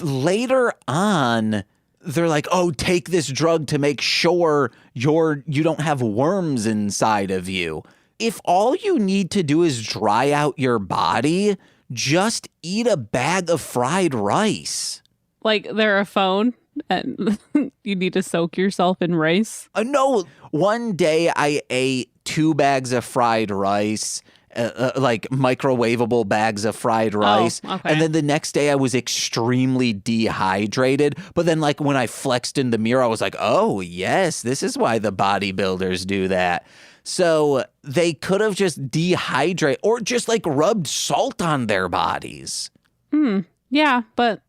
later on, they're like, oh, take this drug to make sure you don't have worms inside of you. If all you need to do is dry out your body, just eat a bag of fried rice. Like they're a phone and you need to soak yourself in rice? No, one day I ate 2 bags of fried rice, like microwavable bags of fried rice. Oh, okay. And then the next day I was extremely dehydrated. But then like when I flexed in the mirror, I was like, oh, yes, this is why the bodybuilders do that. So they could have just dehydrated or just like rubbed salt on their bodies. Yeah, but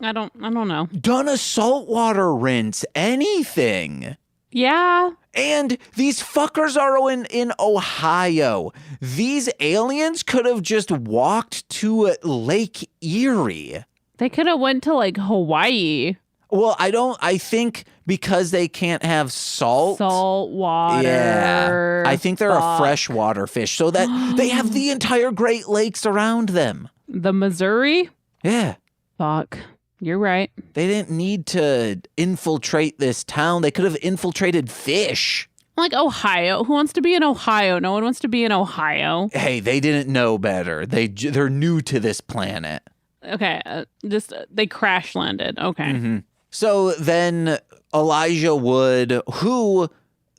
I don't know. Done a saltwater rinse, anything. Yeah. And these fuckers are in Ohio. These aliens could have just walked to Lake Erie. They could have went to like Hawaii. Well, I think because they can't have salt water. Yeah. I think they're a freshwater fish, so that they have the entire Great Lakes around them. The Missouri? Yeah. Fuck. You're right. They didn't need to infiltrate this town. They could have infiltrated fish. Like Ohio. Who wants to be in Ohio? No one wants to be in Ohio. Hey, they didn't know better. They're new to this planet. Okay. They crash landed. Okay. Mm-hmm. So then Elijah Wood, who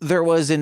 there was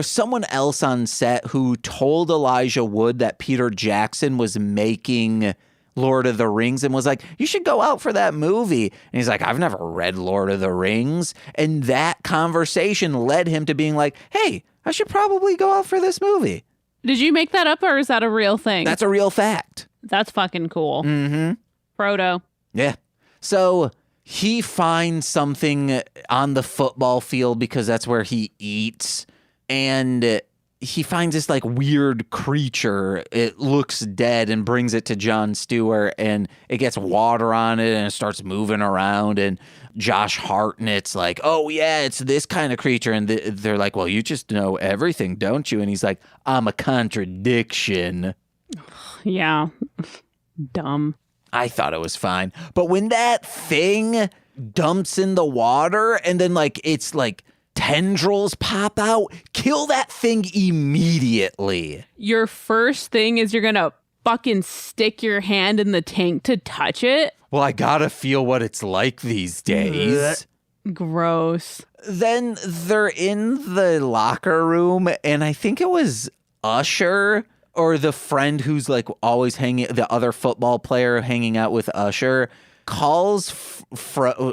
someone else on set who told Elijah Wood that Peter Jackson was making Lord of the Rings and was like, you should go out for that movie. And he's like, I've never read Lord of the Rings. And that conversation led him to being like, hey, I should probably go out for this movie. Did you make that up, or is that a real thing? That's a real fact. That's fucking cool. Mm-hmm. Proto. Yeah. So he finds something on the football field because that's where he eats. And he finds this like weird creature. It looks dead and brings it to Jon Stewart, and it gets water on it and it starts moving around. And Josh Hartnett's like, oh yeah, it's this kind of creature. And they're like, well, you just know everything, don't you? And he's like, I'm a contradiction. Yeah. Dumb. I thought it was fine. But when that thing dumps in the water and then like it's like tendrils pop out, kill that thing immediately. Your first thing is you're going to fucking stick your hand in the tank to touch it? Well, I gotta feel what it's like these days. Gross. Then they're in the locker room, and I think it was Usher or the friend who's like always the other football player hanging out with Usher calls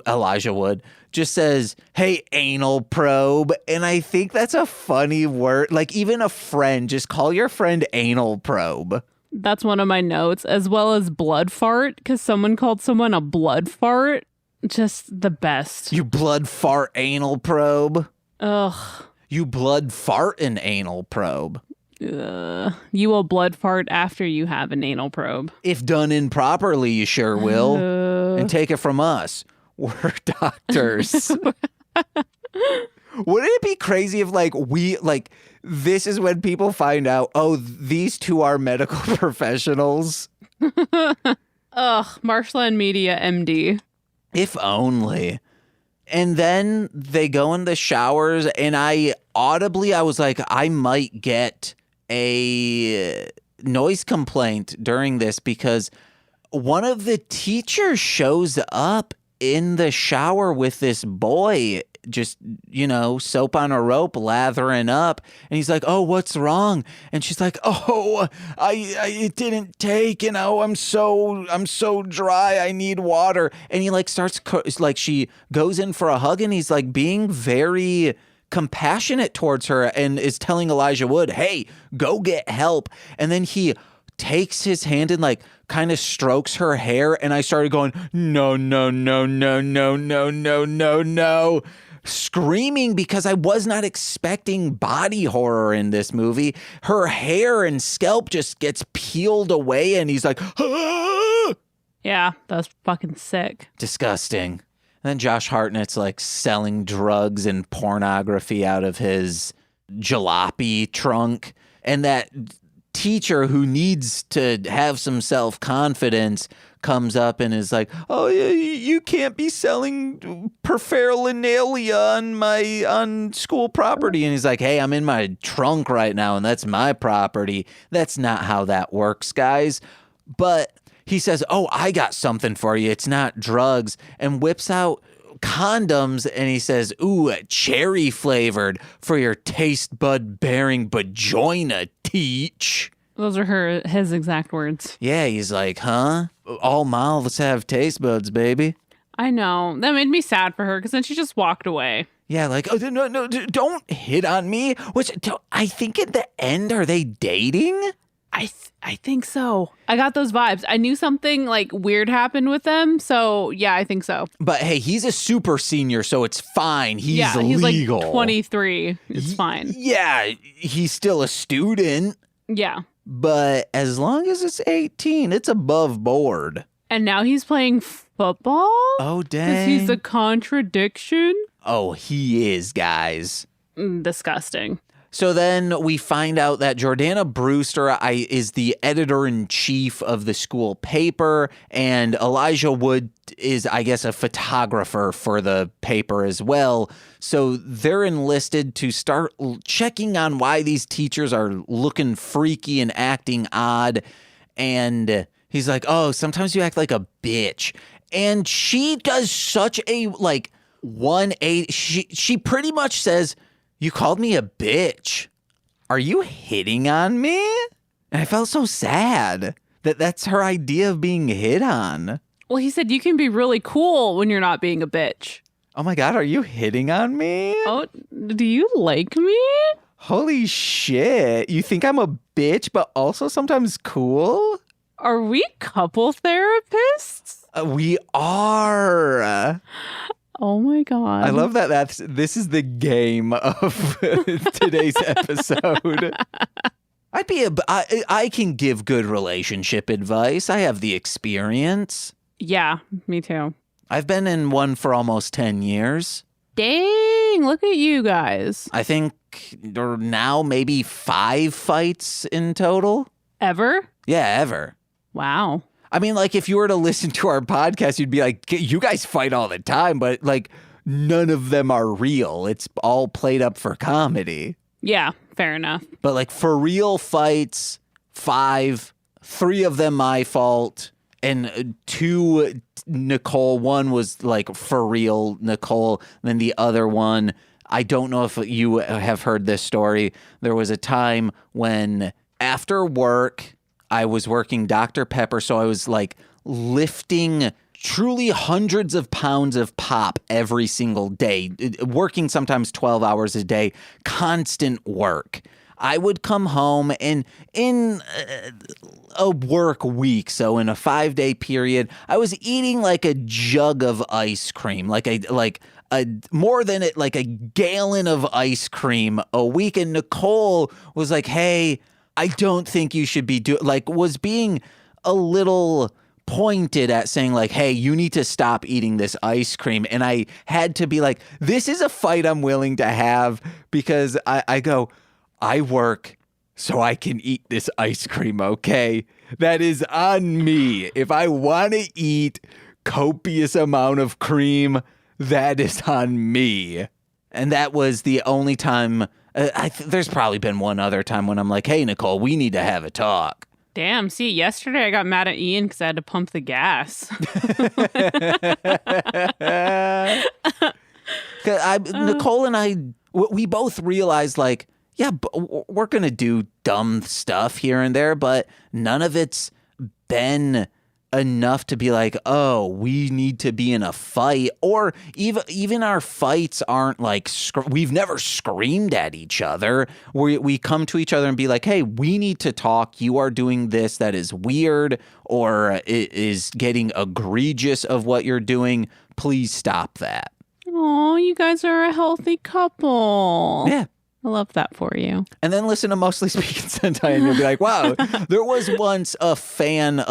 Elijah Wood, just says, "Hey, anal probe." And I think that's a funny word. Like, even a friend, just call your friend anal probe. That's one of my notes, as well as blood fart, because someone called someone a blood fart. Just the best. You blood fart anal probe. Ugh. You blood fart an anal probe. You will blood fart after you have an anal probe. If done improperly, you sure will. And take it from us. We're doctors. Wouldn't it be crazy if this is when people find out, oh, these two are medical professionals? Ugh, Marshland Media, MD. If only. And then they go in the showers, and I was like, I might get a noise complaint during this, because one of the teachers shows up in the shower with this boy, just, soap on a rope, lathering up. And he's like, "Oh, what's wrong?" And she's like, "Oh, it didn't take, I'm so dry. I need water." And he she goes in for a hug, and he's like being very compassionate towards her and is telling Elijah Wood, "Hey, go get help." And then he takes his hand and kind of strokes her hair, and I started going, "No, no, no, no, no, no, no, no, no," screaming because I was not expecting body horror in this movie. Her hair and scalp just gets peeled away, and he's like, "Ah!" Yeah, that's fucking sick. Disgusting. And then Josh Hartnett's selling drugs and pornography out of his jalopy trunk, and that teacher who needs to have some self-confidence comes up and is like, "Oh, you can't be selling paraphernalia on school property." And he's like, "Hey, I'm in my trunk right now, and that's my property." That's not how that works, guys. But he says, "Oh, I got something for you. It's not drugs," and whips out condoms, and he says, "Ooh, cherry flavored for your taste bud bearing vagina, teach." Those are his exact words. Yeah, he's like, "Huh? All mouths have taste buds, baby." I know. That made me sad for her, because then she just walked away. Yeah, "Oh, no, don't hit on me." Which I think at the end, are they dating? I think so. I got those vibes. I knew something weird happened with them. So yeah, I think so. But hey, he's a super senior, so it's fine. He's legal. 23. It's fine. Yeah, he's still a student. Yeah. But as long as it's 18, it's above board. And now he's playing football? Oh, dang. Because he's a contradiction? Oh, he is, guys. Disgusting. So then we find out that Jordana Brewster is the editor-in-chief of the school paper, and Elijah Wood is, I guess, a photographer for the paper as well. So they're enlisted to start checking on why these teachers are looking freaky and acting odd. And he's like, "Oh, sometimes you act like a bitch." And she does such a 180. She pretty much says, "You called me a bitch. Are you hitting on me?" And I felt so sad that that's her idea of being hit on. Well, he said you can be really cool when you're not being a bitch. Oh my God, are you hitting on me? Oh, do you like me? Holy shit. You think I'm a bitch, but also sometimes cool? Are we couple therapists? We are. Oh my God. I love that this is the game of today's episode. I can give good relationship advice. I have the experience. Yeah, me too. I've been in one for almost 10 years. Dang, look at you guys. I think there are now maybe 5 fights in total. Ever? Yeah, ever. Wow. I mean, if you were to listen to our podcast, you'd be like, "You guys fight all the time," but none of them are real. It's all played up for comedy. Yeah, fair enough. But for real fights, 5, 3 of them my fault, and 2 Nicole. One was for real Nicole, and then the other one I don't know if you have heard this story. There was a time when after work, I was working Dr. Pepper, so I was like lifting truly hundreds of pounds of pop every single day, working sometimes 12 hours a day, constant work. I would come home and in a work week, so in a 5-day period, I was eating like a jug of ice cream, like a more than it, like a gallon of ice cream a week. And Nicole was like, "Hey, I don't think you should be was being a little pointed at saying like, hey, you need to stop eating this ice cream." And I had to be like, this is a fight I'm willing to have because I go, I work so I can eat this ice cream, okay? That is on me. If I want to eat copious amount of cream, that is on me. And that was the only time. There's probably been one other time when I'm like, hey, Nicole, we need to have a talk. Damn, see, yesterday I got mad at Ian because I had to pump the gas. Nicole and I, we both realized like, yeah, we're going to do dumb stuff here and there, but none of it's been enough to be like, oh, we need to be in a fight. Or even our fights aren't like, we've never screamed at each other. We come to each other and be like, hey, we need to talk. You are doing this that is weird or is getting egregious of what you're doing. Please stop that. Oh, you guys are a healthy couple. Yeah. I love that for you. And then listen to Mostly Speaking Sentai and you'll be like, wow, there was once a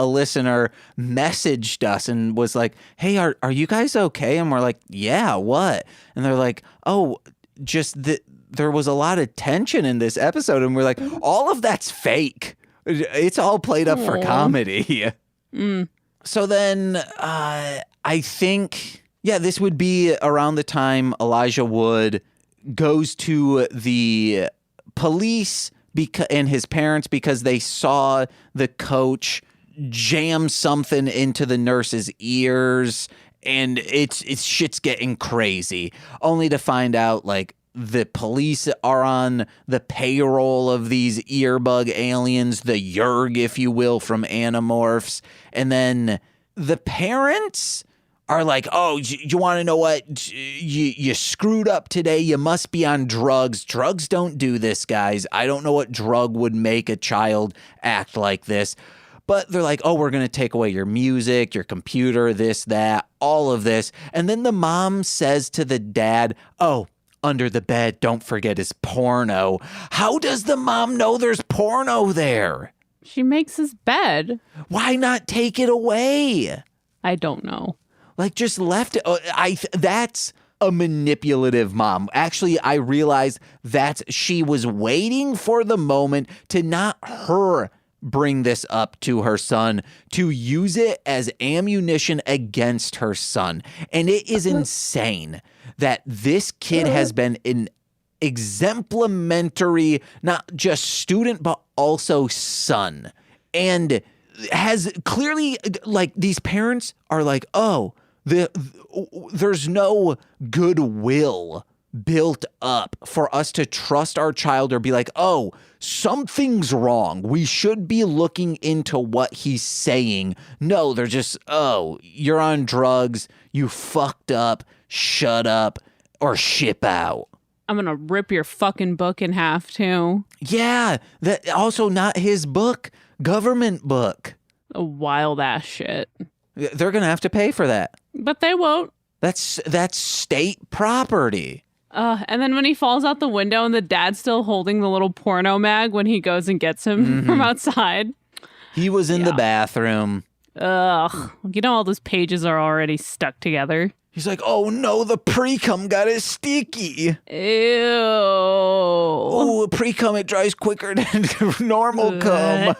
listener messaged us and was like, hey, are you guys okay? And we're like, yeah, what? And they're like, oh, just there was a lot of tension in this episode. And we're like, all of that's fake. It's all played up for comedy. So then I think, yeah, this would be around the time Elijah Wood goes to the police and his parents because they saw the coach jam something into the nurse's ears, and it's shit's getting crazy. Only to find out like the police are on the payroll of these earbug aliens, the Yerg, if you will, from Animorphs, and then the parents are like, oh, you want to know what? You screwed up today. You must be on drugs. Drugs don't do this, guys. I don't know what drug would make a child act like this. But they're like, oh, we're going to take away your music, your computer, this, that, all of this. And then the mom says to the dad, oh, under the bed, don't forget his porno. How does the mom know there's porno there? She makes his bed. Why not take it away? I don't know. Like, just left it. That's a manipulative mom. Actually, I realized that she was waiting for the moment to not her bring this up to her son, to use it as ammunition against her son. And it is insane that this kid has been an exemplary, not just student, but also son. And has clearly, like, these parents are like, oh, there's no goodwill built up for us to trust our child or be like, oh, something's wrong. We should be looking into what he's saying. No, they're just, oh, you're on drugs. You fucked up. Shut up or ship out. I'm going to rip your fucking book in half too. Yeah. That also not his book, government book. A wild ass shit. They're going to have to pay for that. But they won't. That's state property. And then when he falls out the window and the dad's still holding the little porno mag when he goes and gets him from outside. He was in the bathroom. Ugh. You know all those pages are already stuck together. He's like, oh no, the pre-cum got it sticky. Ew. Oh, pre-cum, it dries quicker than normal cum.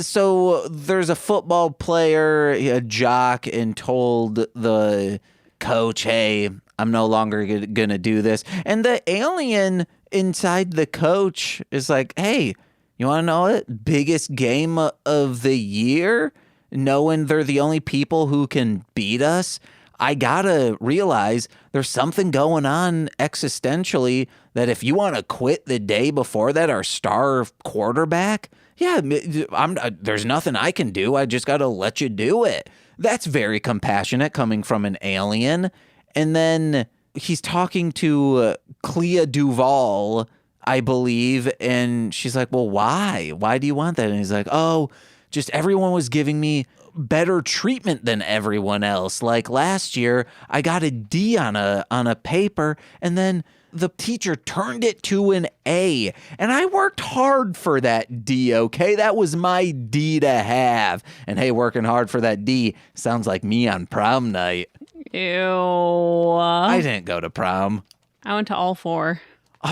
So there's a football player, a jock, and told the coach, hey, I'm no longer going to do this. And the alien inside the coach is like, hey, you want to know it? Biggest game of the year? Knowing they're the only people who can beat us? I gotta realize there's something going on existentially that if you want to quit the day before that, our star quarterback, there's nothing I can do. I just gotta let you do it. That's very compassionate coming from an alien. And then he's talking to Clea Duvall, I believe, and she's like, well, why? Why do you want that? And he's like, oh, just everyone was giving me better treatment than everyone else. Like last year, I got a D on a paper, and then the teacher turned it to an A, and I worked hard for that D, okay? That was my D to have. And hey, working hard for that D sounds like me on prom night. Ew. I didn't go to prom. I went to all 4.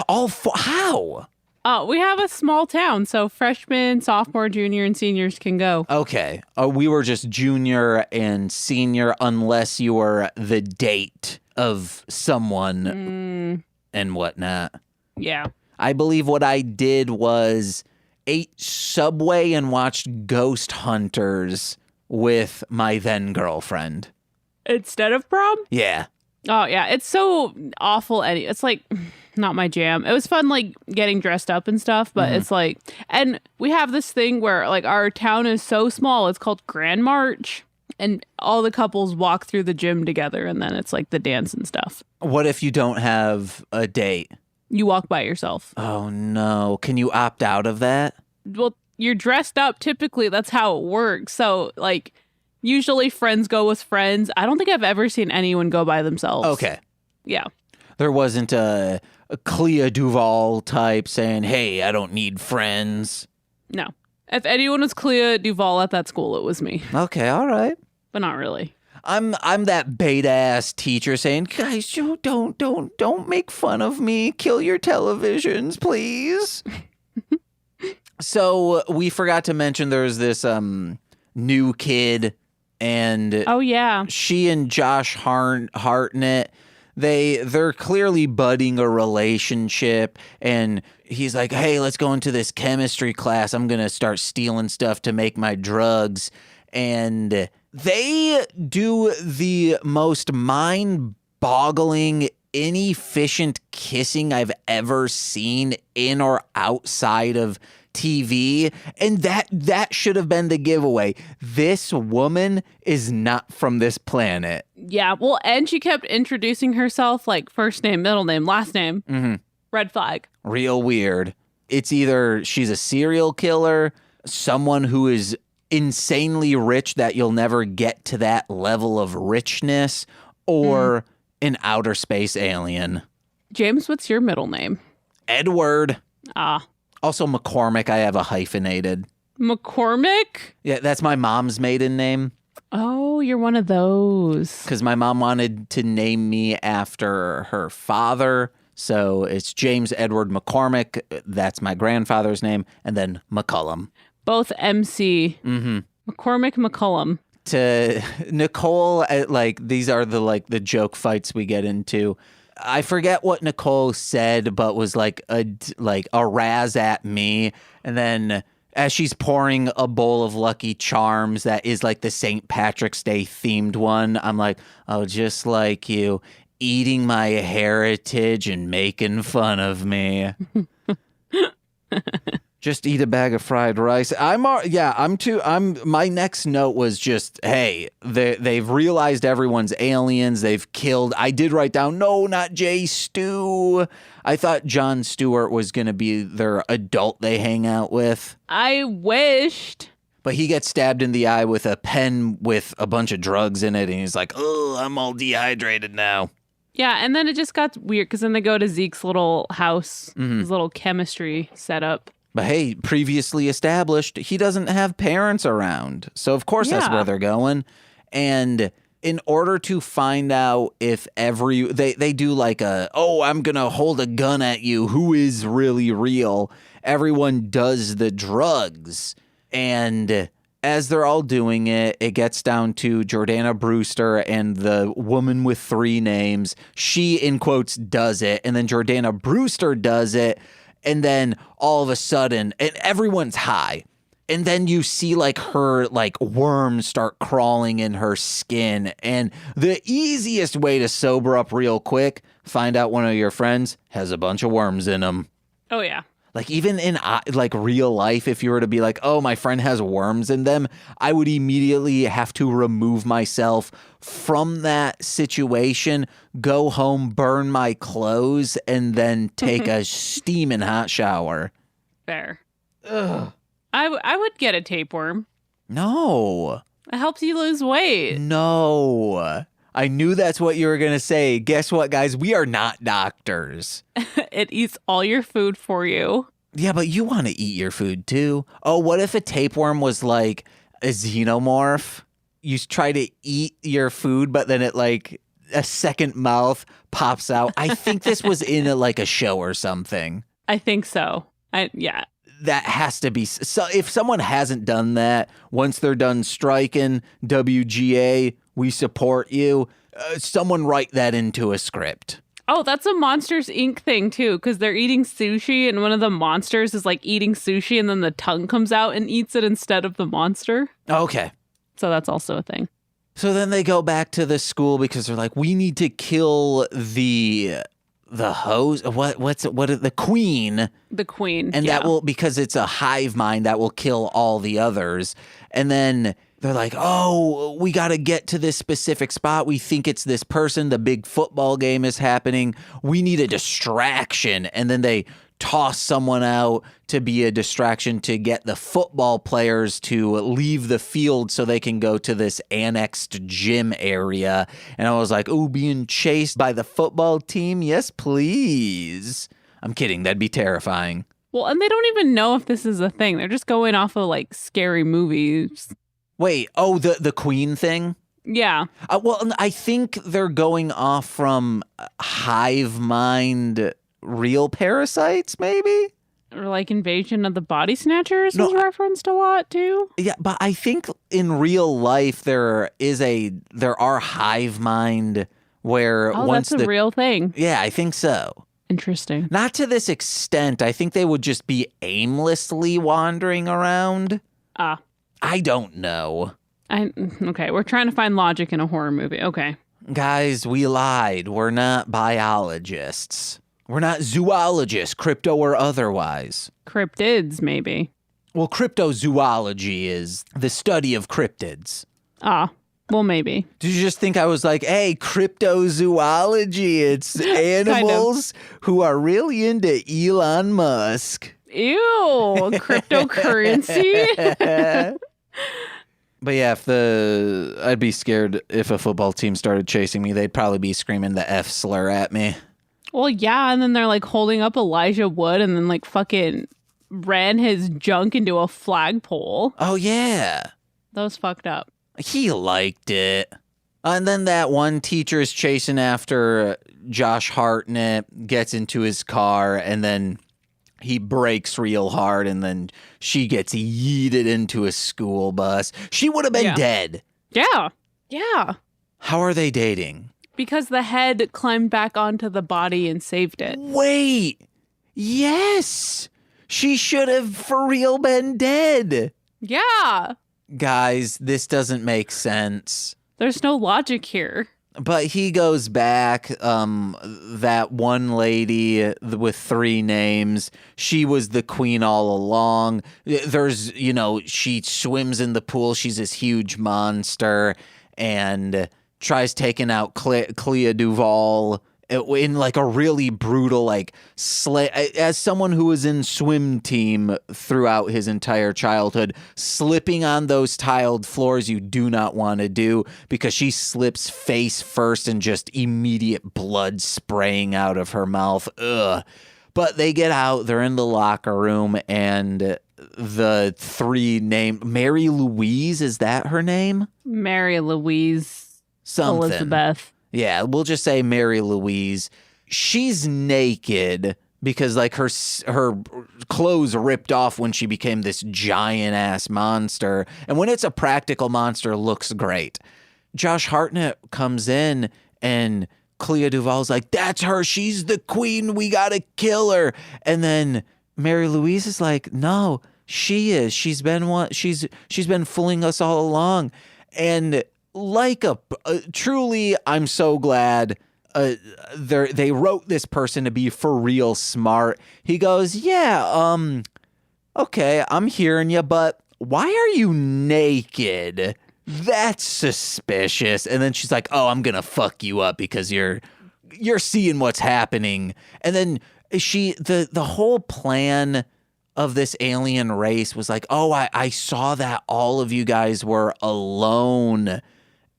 All 4? How? We have a small town, so freshmen, sophomore, junior, and seniors can go. Okay. We were just junior and senior unless you were the date of someone and whatnot. Yeah. I believe what I did was ate Subway and watched Ghost Hunters with my then girlfriend. Instead of prom? Yeah. Oh, yeah. It's so awful. It's like not my jam. It was fun, like getting dressed up and stuff, but it's like, and we have this thing where like our town is so small. It's called Grand March, and all the couples walk through the gym together, and then it's like the dance and stuff. What if you don't have a date? You walk by yourself. Oh, no. Can you opt out of that? Well, you're dressed up. Typically, that's how it works. So, like, usually friends go with friends. I don't think I've ever seen anyone go by themselves. Okay. Yeah. There wasn't a Clea Duvall type saying, hey, I don't need friends. No. If anyone was Clea Duvall at that school, it was me. Okay, all right. But not really. I'm that beta-ass teacher saying, guys, don't make fun of me. Kill your televisions, please. So we forgot to mention there's this new kid, and oh yeah, she and Josh Hartnett, they're clearly budding a relationship, and he's like, hey, let's go into this chemistry class. I'm gonna start stealing stuff to make my drugs. And they do the most mind-boggling, inefficient kissing I've ever seen in or outside of TV, and that should have been the giveaway. This woman is not from this planet. Yeah, well, and she kept introducing herself like first name, middle name, last name. Mm-hmm. Red flag. Real weird. It's either she's a serial killer, someone who is insanely rich that you'll never get to that level of richness, or an outer space alien. James, what's your middle name? Edward. Ah. Also McCormick, I have a hyphenated. McCormick? Yeah, that's my mom's maiden name. Oh, you're one of those. Because my mom wanted to name me after her father. So it's James Edward McCormick. That's my grandfather's name. And then McCollum. Both MC. Mm-hmm. McCormick, McCollum. To Nicole, like, these are the joke fights we get into. I forget what Nicole said, but was like a razz at me. And then as she's pouring a bowl of Lucky Charms that is like the St. Patrick's Day themed one, I'm like, oh, just like you, eating my heritage and making fun of me. Just eat a bag of fried rice. My next note was just, hey, they've realized everyone's aliens. They've killed. I did write down, no, not Jay Stu. I thought Jon Stewart was going to be their adult they hang out with. I wished. But he gets stabbed in the eye with a pen with a bunch of drugs in it. And he's like, oh, I'm all dehydrated now. Yeah, and then it just got weird because then they go to Zeke's little house, his little chemistry setup. But hey, previously established, he doesn't have parents around. So of course that's where they're going. And in order to find out if they do like I'm going to hold a gun at you, who is really real, everyone does the drugs. And as they're all doing it, it gets down to Jordana Brewster and the woman with 3 names. She, in quotes, does it. And then Jordana Brewster does it. And then all of a sudden, and everyone's high. And then you see like her like worms start crawling in her skin. And the easiest way to sober up real quick, find out one of your friends has a bunch of worms in them. Oh, yeah. Like even in like real life, if you were to be like, oh, my friend has worms in them, I would immediately have to remove myself from that situation, go home, burn my clothes, and then take a steaming hot shower. Fair. Ugh. I would get a tapeworm. No. It helps you lose weight. No. I knew that's what you were going to say. Guess what, guys? We are not doctors. It eats all your food for you. Yeah, but you want to eat your food too. Oh, what if a tapeworm was like a xenomorph? You try to eat your food, but then it like a second mouth pops out. I think this was in like a show or something. I think so. Yeah. That has to be. So if someone hasn't done that, once they're done striking, WGA, we support you. Someone write that into a script. Oh, that's a Monsters, Inc. thing, too, because they're eating sushi, and one of the monsters is, like, eating sushi, and then the tongue comes out and eats it instead of the monster. Okay. So that's also a thing. So then they go back to the school because they're like, we need to kill the host. The queen. The queen. And that will, because it's a hive mind, that will kill all the others. And then they're like, oh, we got to get to this specific spot. We think it's this person. The big football game is happening. We need a distraction. And then they toss someone out to be a distraction to get the football players to leave the field so they can go to this annexed gym area. And I was like, ooh, being chased by the football team? Yes, please. I'm kidding. That'd be terrifying. Well, and they don't even know if this is a thing. They're just going off of like scary movies. Wait, oh, the queen thing? Yeah. Well, I think they're going off from hive mind real parasites, maybe? Or like Invasion of the Body Snatchers is referenced a lot too. Yeah, but I think in real life there are hive mind where once that's a real thing. Yeah, I think so. Interesting. Not to this extent. I think they would just be aimlessly wandering around. I don't know. Okay, we're trying to find logic in a horror movie. Okay. Guys, we lied. We're not biologists. We're not zoologists, crypto or otherwise. Cryptids, maybe. Well, cryptozoology is the study of cryptids. Well, maybe. Did you just think I was like, hey, cryptozoology, it's animals who are really into Elon Musk. Ew, cryptocurrency? But yeah, I'd be scared if a football team started chasing me. They'd probably be screaming the F slur at me. Well, yeah, and then they're like holding up Elijah Wood and then like fucking ran his junk into a flagpole. Oh, yeah. That was fucked up. He liked it. And then that one teacher is chasing after Josh Hartnett, gets into his car, and then he brakes real hard, and then she gets yeeted into a school bus. She would have been dead. Yeah. Yeah. How are they dating? Because the head climbed back onto the body and saved it. Wait. Yes. She should have for real been dead. Yeah. Guys, this doesn't make sense. There's no logic here. But he goes back, that one lady with 3 names, she was the queen all along. There's, she swims in the pool. She's this huge monster and tries taking out Clea Duvall in like a really brutal, as someone who was in swim team throughout his entire childhood, slipping on those tiled floors you do not want to do, because she slips face first and just immediate blood spraying out of her mouth. Ugh. But they get out, they're in the locker room, and the 3 named Mary Louise, is that her name? Mary Louise something. Elizabeth. Yeah, we'll just say Mary Louise. She's naked because her clothes ripped off when she became this giant ass monster. And when it's a practical monster, it looks great. Josh Hartnett comes in and Clea Duvall's like, that's her. She's the queen. We got to kill her. And then Mary Louise is like, no, She is. She's been fooling us all along. And like truly, I'm so glad they wrote this person to be for real smart. He goes, yeah, okay, I'm hearing you, but why are you naked? That's suspicious. And then she's like, oh, I'm going to fuck you up because you're seeing what's happening. And then the whole plan of this alien race was like, oh, I saw that all of you guys were alone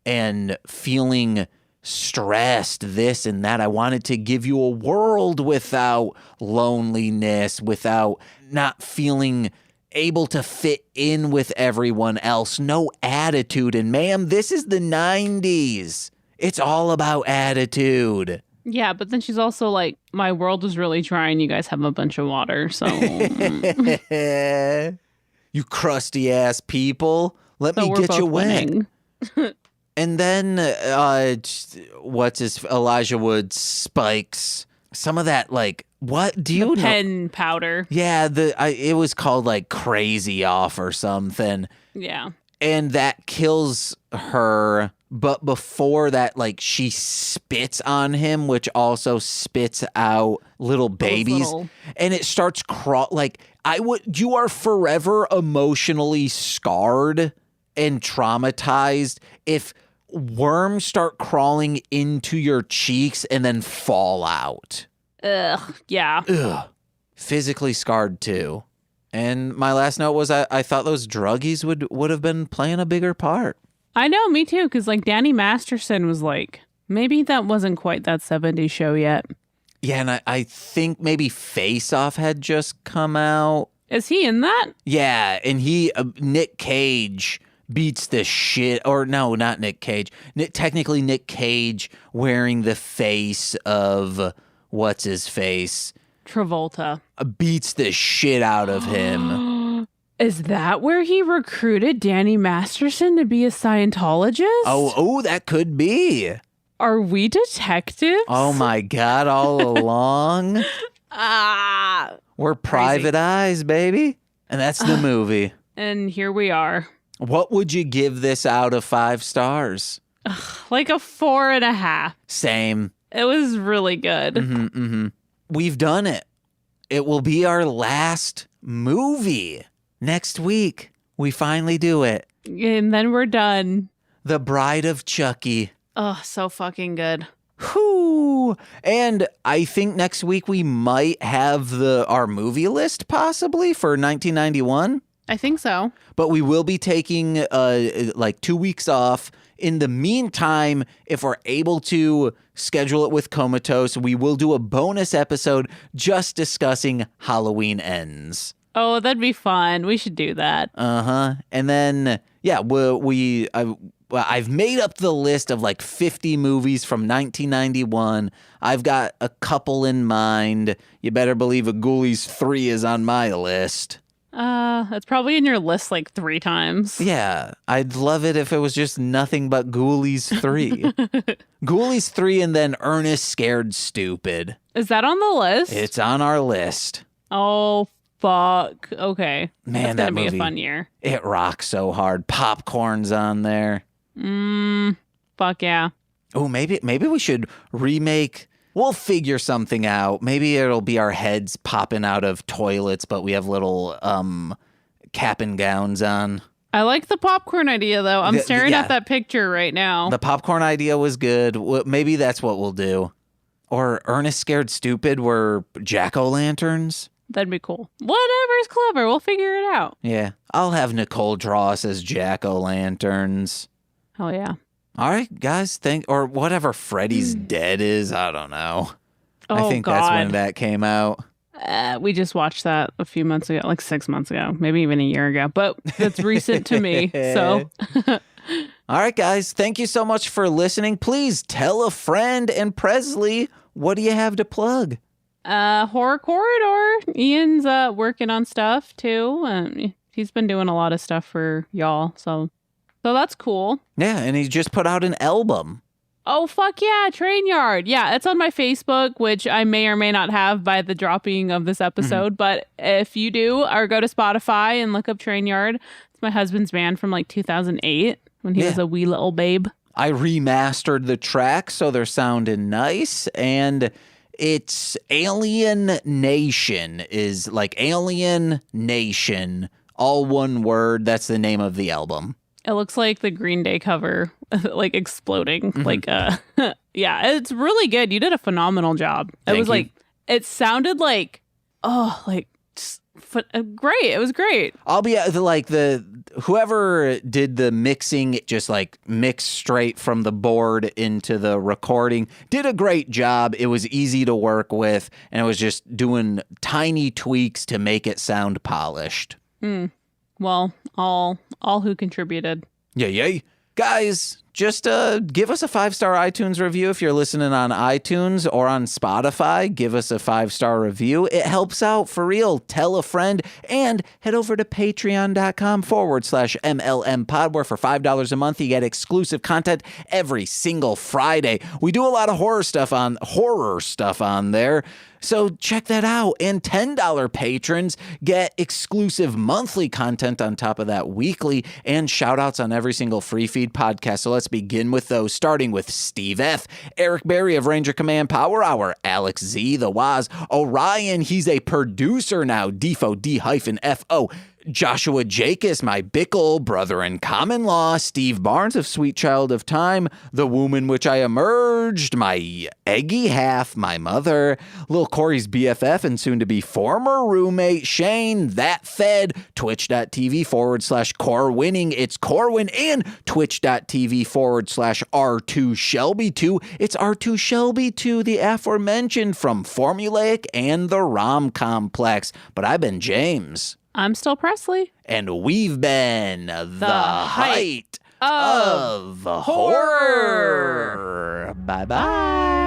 and feeling stressed, this and that. I wanted to give you a world without loneliness, without not feeling able to fit in with everyone else. No attitude. And ma'am, this is the 90s. It's all about attitude. Yeah, but then she's also like, my world is really trying. You guys have a bunch of water, so. You crusty ass people. Let me get you wet. And then, Elijah Wood spikes some of that, like, what do you know? Pen powder. Yeah, it was called like Crazy Off or something. Yeah. And that kills her. But before that, like, she spits on him, which also spits out little babies. And it starts you are forever emotionally scarred and traumatized if worms start crawling into your cheeks and then fall out. Ugh, yeah. Ugh. Physically scarred too. And my last note was I thought those druggies would have been playing a bigger part. I know, me too, because like Danny Masterson was like, maybe that wasn't quite that 70s show yet. Yeah, and I think maybe Face Off had just come out. Is he in that? Yeah, and Nick Cage beats the shit, or no, not Nick Cage. Technically Nick Cage wearing the face of, what's his face? Travolta. Beats the shit out of him. Is that where he recruited Danny Masterson to be a Scientologist? Oh, that could be. Are we detectives? Oh my God, all along? We're private eyes, baby. And that's the movie. And here we are. What would you give this out of 5 stars? Like a 4.5. Same. It was really good. We've done it. It will be our last movie. Next week, we finally do it. And then we're done. The Bride of Chucky. Oh, so fucking good. Whew. And I think next week we might have our movie list possibly for 1991. I think so. But we will be taking like 2 weeks off. In the meantime, if we're able to schedule it with Comatose, we will do a bonus episode just discussing Halloween Ends. Oh, that'd be fun. We should do that. And then, yeah, I've made up the list of like 50 movies from 1991. I've got a couple in mind. You better believe a Ghoulies 3 is on my list. It's probably in your list like 3 times. Yeah, I'd love it if it was just nothing but Ghoulies 3. Ghoulies 3 and then Ernest Scared Stupid. Is that on the list? It's on our list. Oh, fuck. Okay. Man, that's that gonna movie, be a fun year. It rocks so hard. Popcorn's on there. Fuck yeah. Oh, maybe we should remake. We'll figure something out. Maybe it'll be our heads popping out of toilets, but we have little cap and gowns on. I like the popcorn idea, though. I'm staring at that picture right now. The popcorn idea was good. Maybe that's what we'll do. Or Ernest Scared Stupid, where jack-o'-lanterns. That'd be cool. Whatever's clever, we'll figure it out. Yeah, I'll have Nicole draw us as jack-o'-lanterns. Hell yeah. All right, guys, or whatever Freddy's Dead is. I don't know. Oh, I think God. that's when that came out. We just watched that a few months ago, like 6 months ago, maybe even a year ago, but it's recent to me. So, all right, guys, thank you so much for listening. Please tell a friend. And Presley, what do you have to plug? Horror Corridor. Ian's working on stuff too. He's been doing a lot of stuff for y'all, so that's cool. Yeah, and he just put out an album. Oh, fuck yeah, Train Yard. Yeah, it's on my Facebook, which I may or may not have by the dropping of this episode. But if you do, or go to Spotify and look up Train Yard. It's my husband's band from like 2008 when he was a wee little babe. I remastered the tracks, so they're sounding nice. And it's Alien Nation is like Alien Nation, all one word. That's the name of the album. It looks like the Green Day cover, like exploding. Like, yeah, it's really good. You did a phenomenal job. Thank you. It sounded like, great. It was great. I'll be like whoever did the mixing, just like mixed straight from the board into the recording, did a great job. It was easy to work with, and it was just doing tiny tweaks to make it sound polished. Well, all who contributed. Yay. Guys, just give us a 5-star iTunes review if you're listening on iTunes or on Spotify. Give us a 5-star review. It helps out for real. Tell a friend and head over to patreon.com/MLMpod, where for $5 a month you get exclusive content every single Friday. We do a lot of horror stuff on there. So check that out. And $10 patrons get exclusive monthly content on top of that weekly, and shout outs on every single free feed podcast. So let's begin with those, starting with Steve F., Eric Berry of Ranger Command Power Hour, Alex Z, The Waz, Orion, he's a producer now, Defo, D-F-O, Joshua Jacobs, my Bickle, brother in common law, Steve Barnes of Sweet Child of Time, The Womb in Which I Emerged, my Eggy half, my mother, Lil Corey's BFF and soon-to-be former roommate, Shane, That Fed, twitch.tv/Corwinning, it's Corwin, and twitch.tv/R2Shelby2, it's R2 Shelby 2, the aforementioned from Formulaic and the Rom Complex. But I've been James. I'm still Presley. And we've been the height of horror. Bye-bye.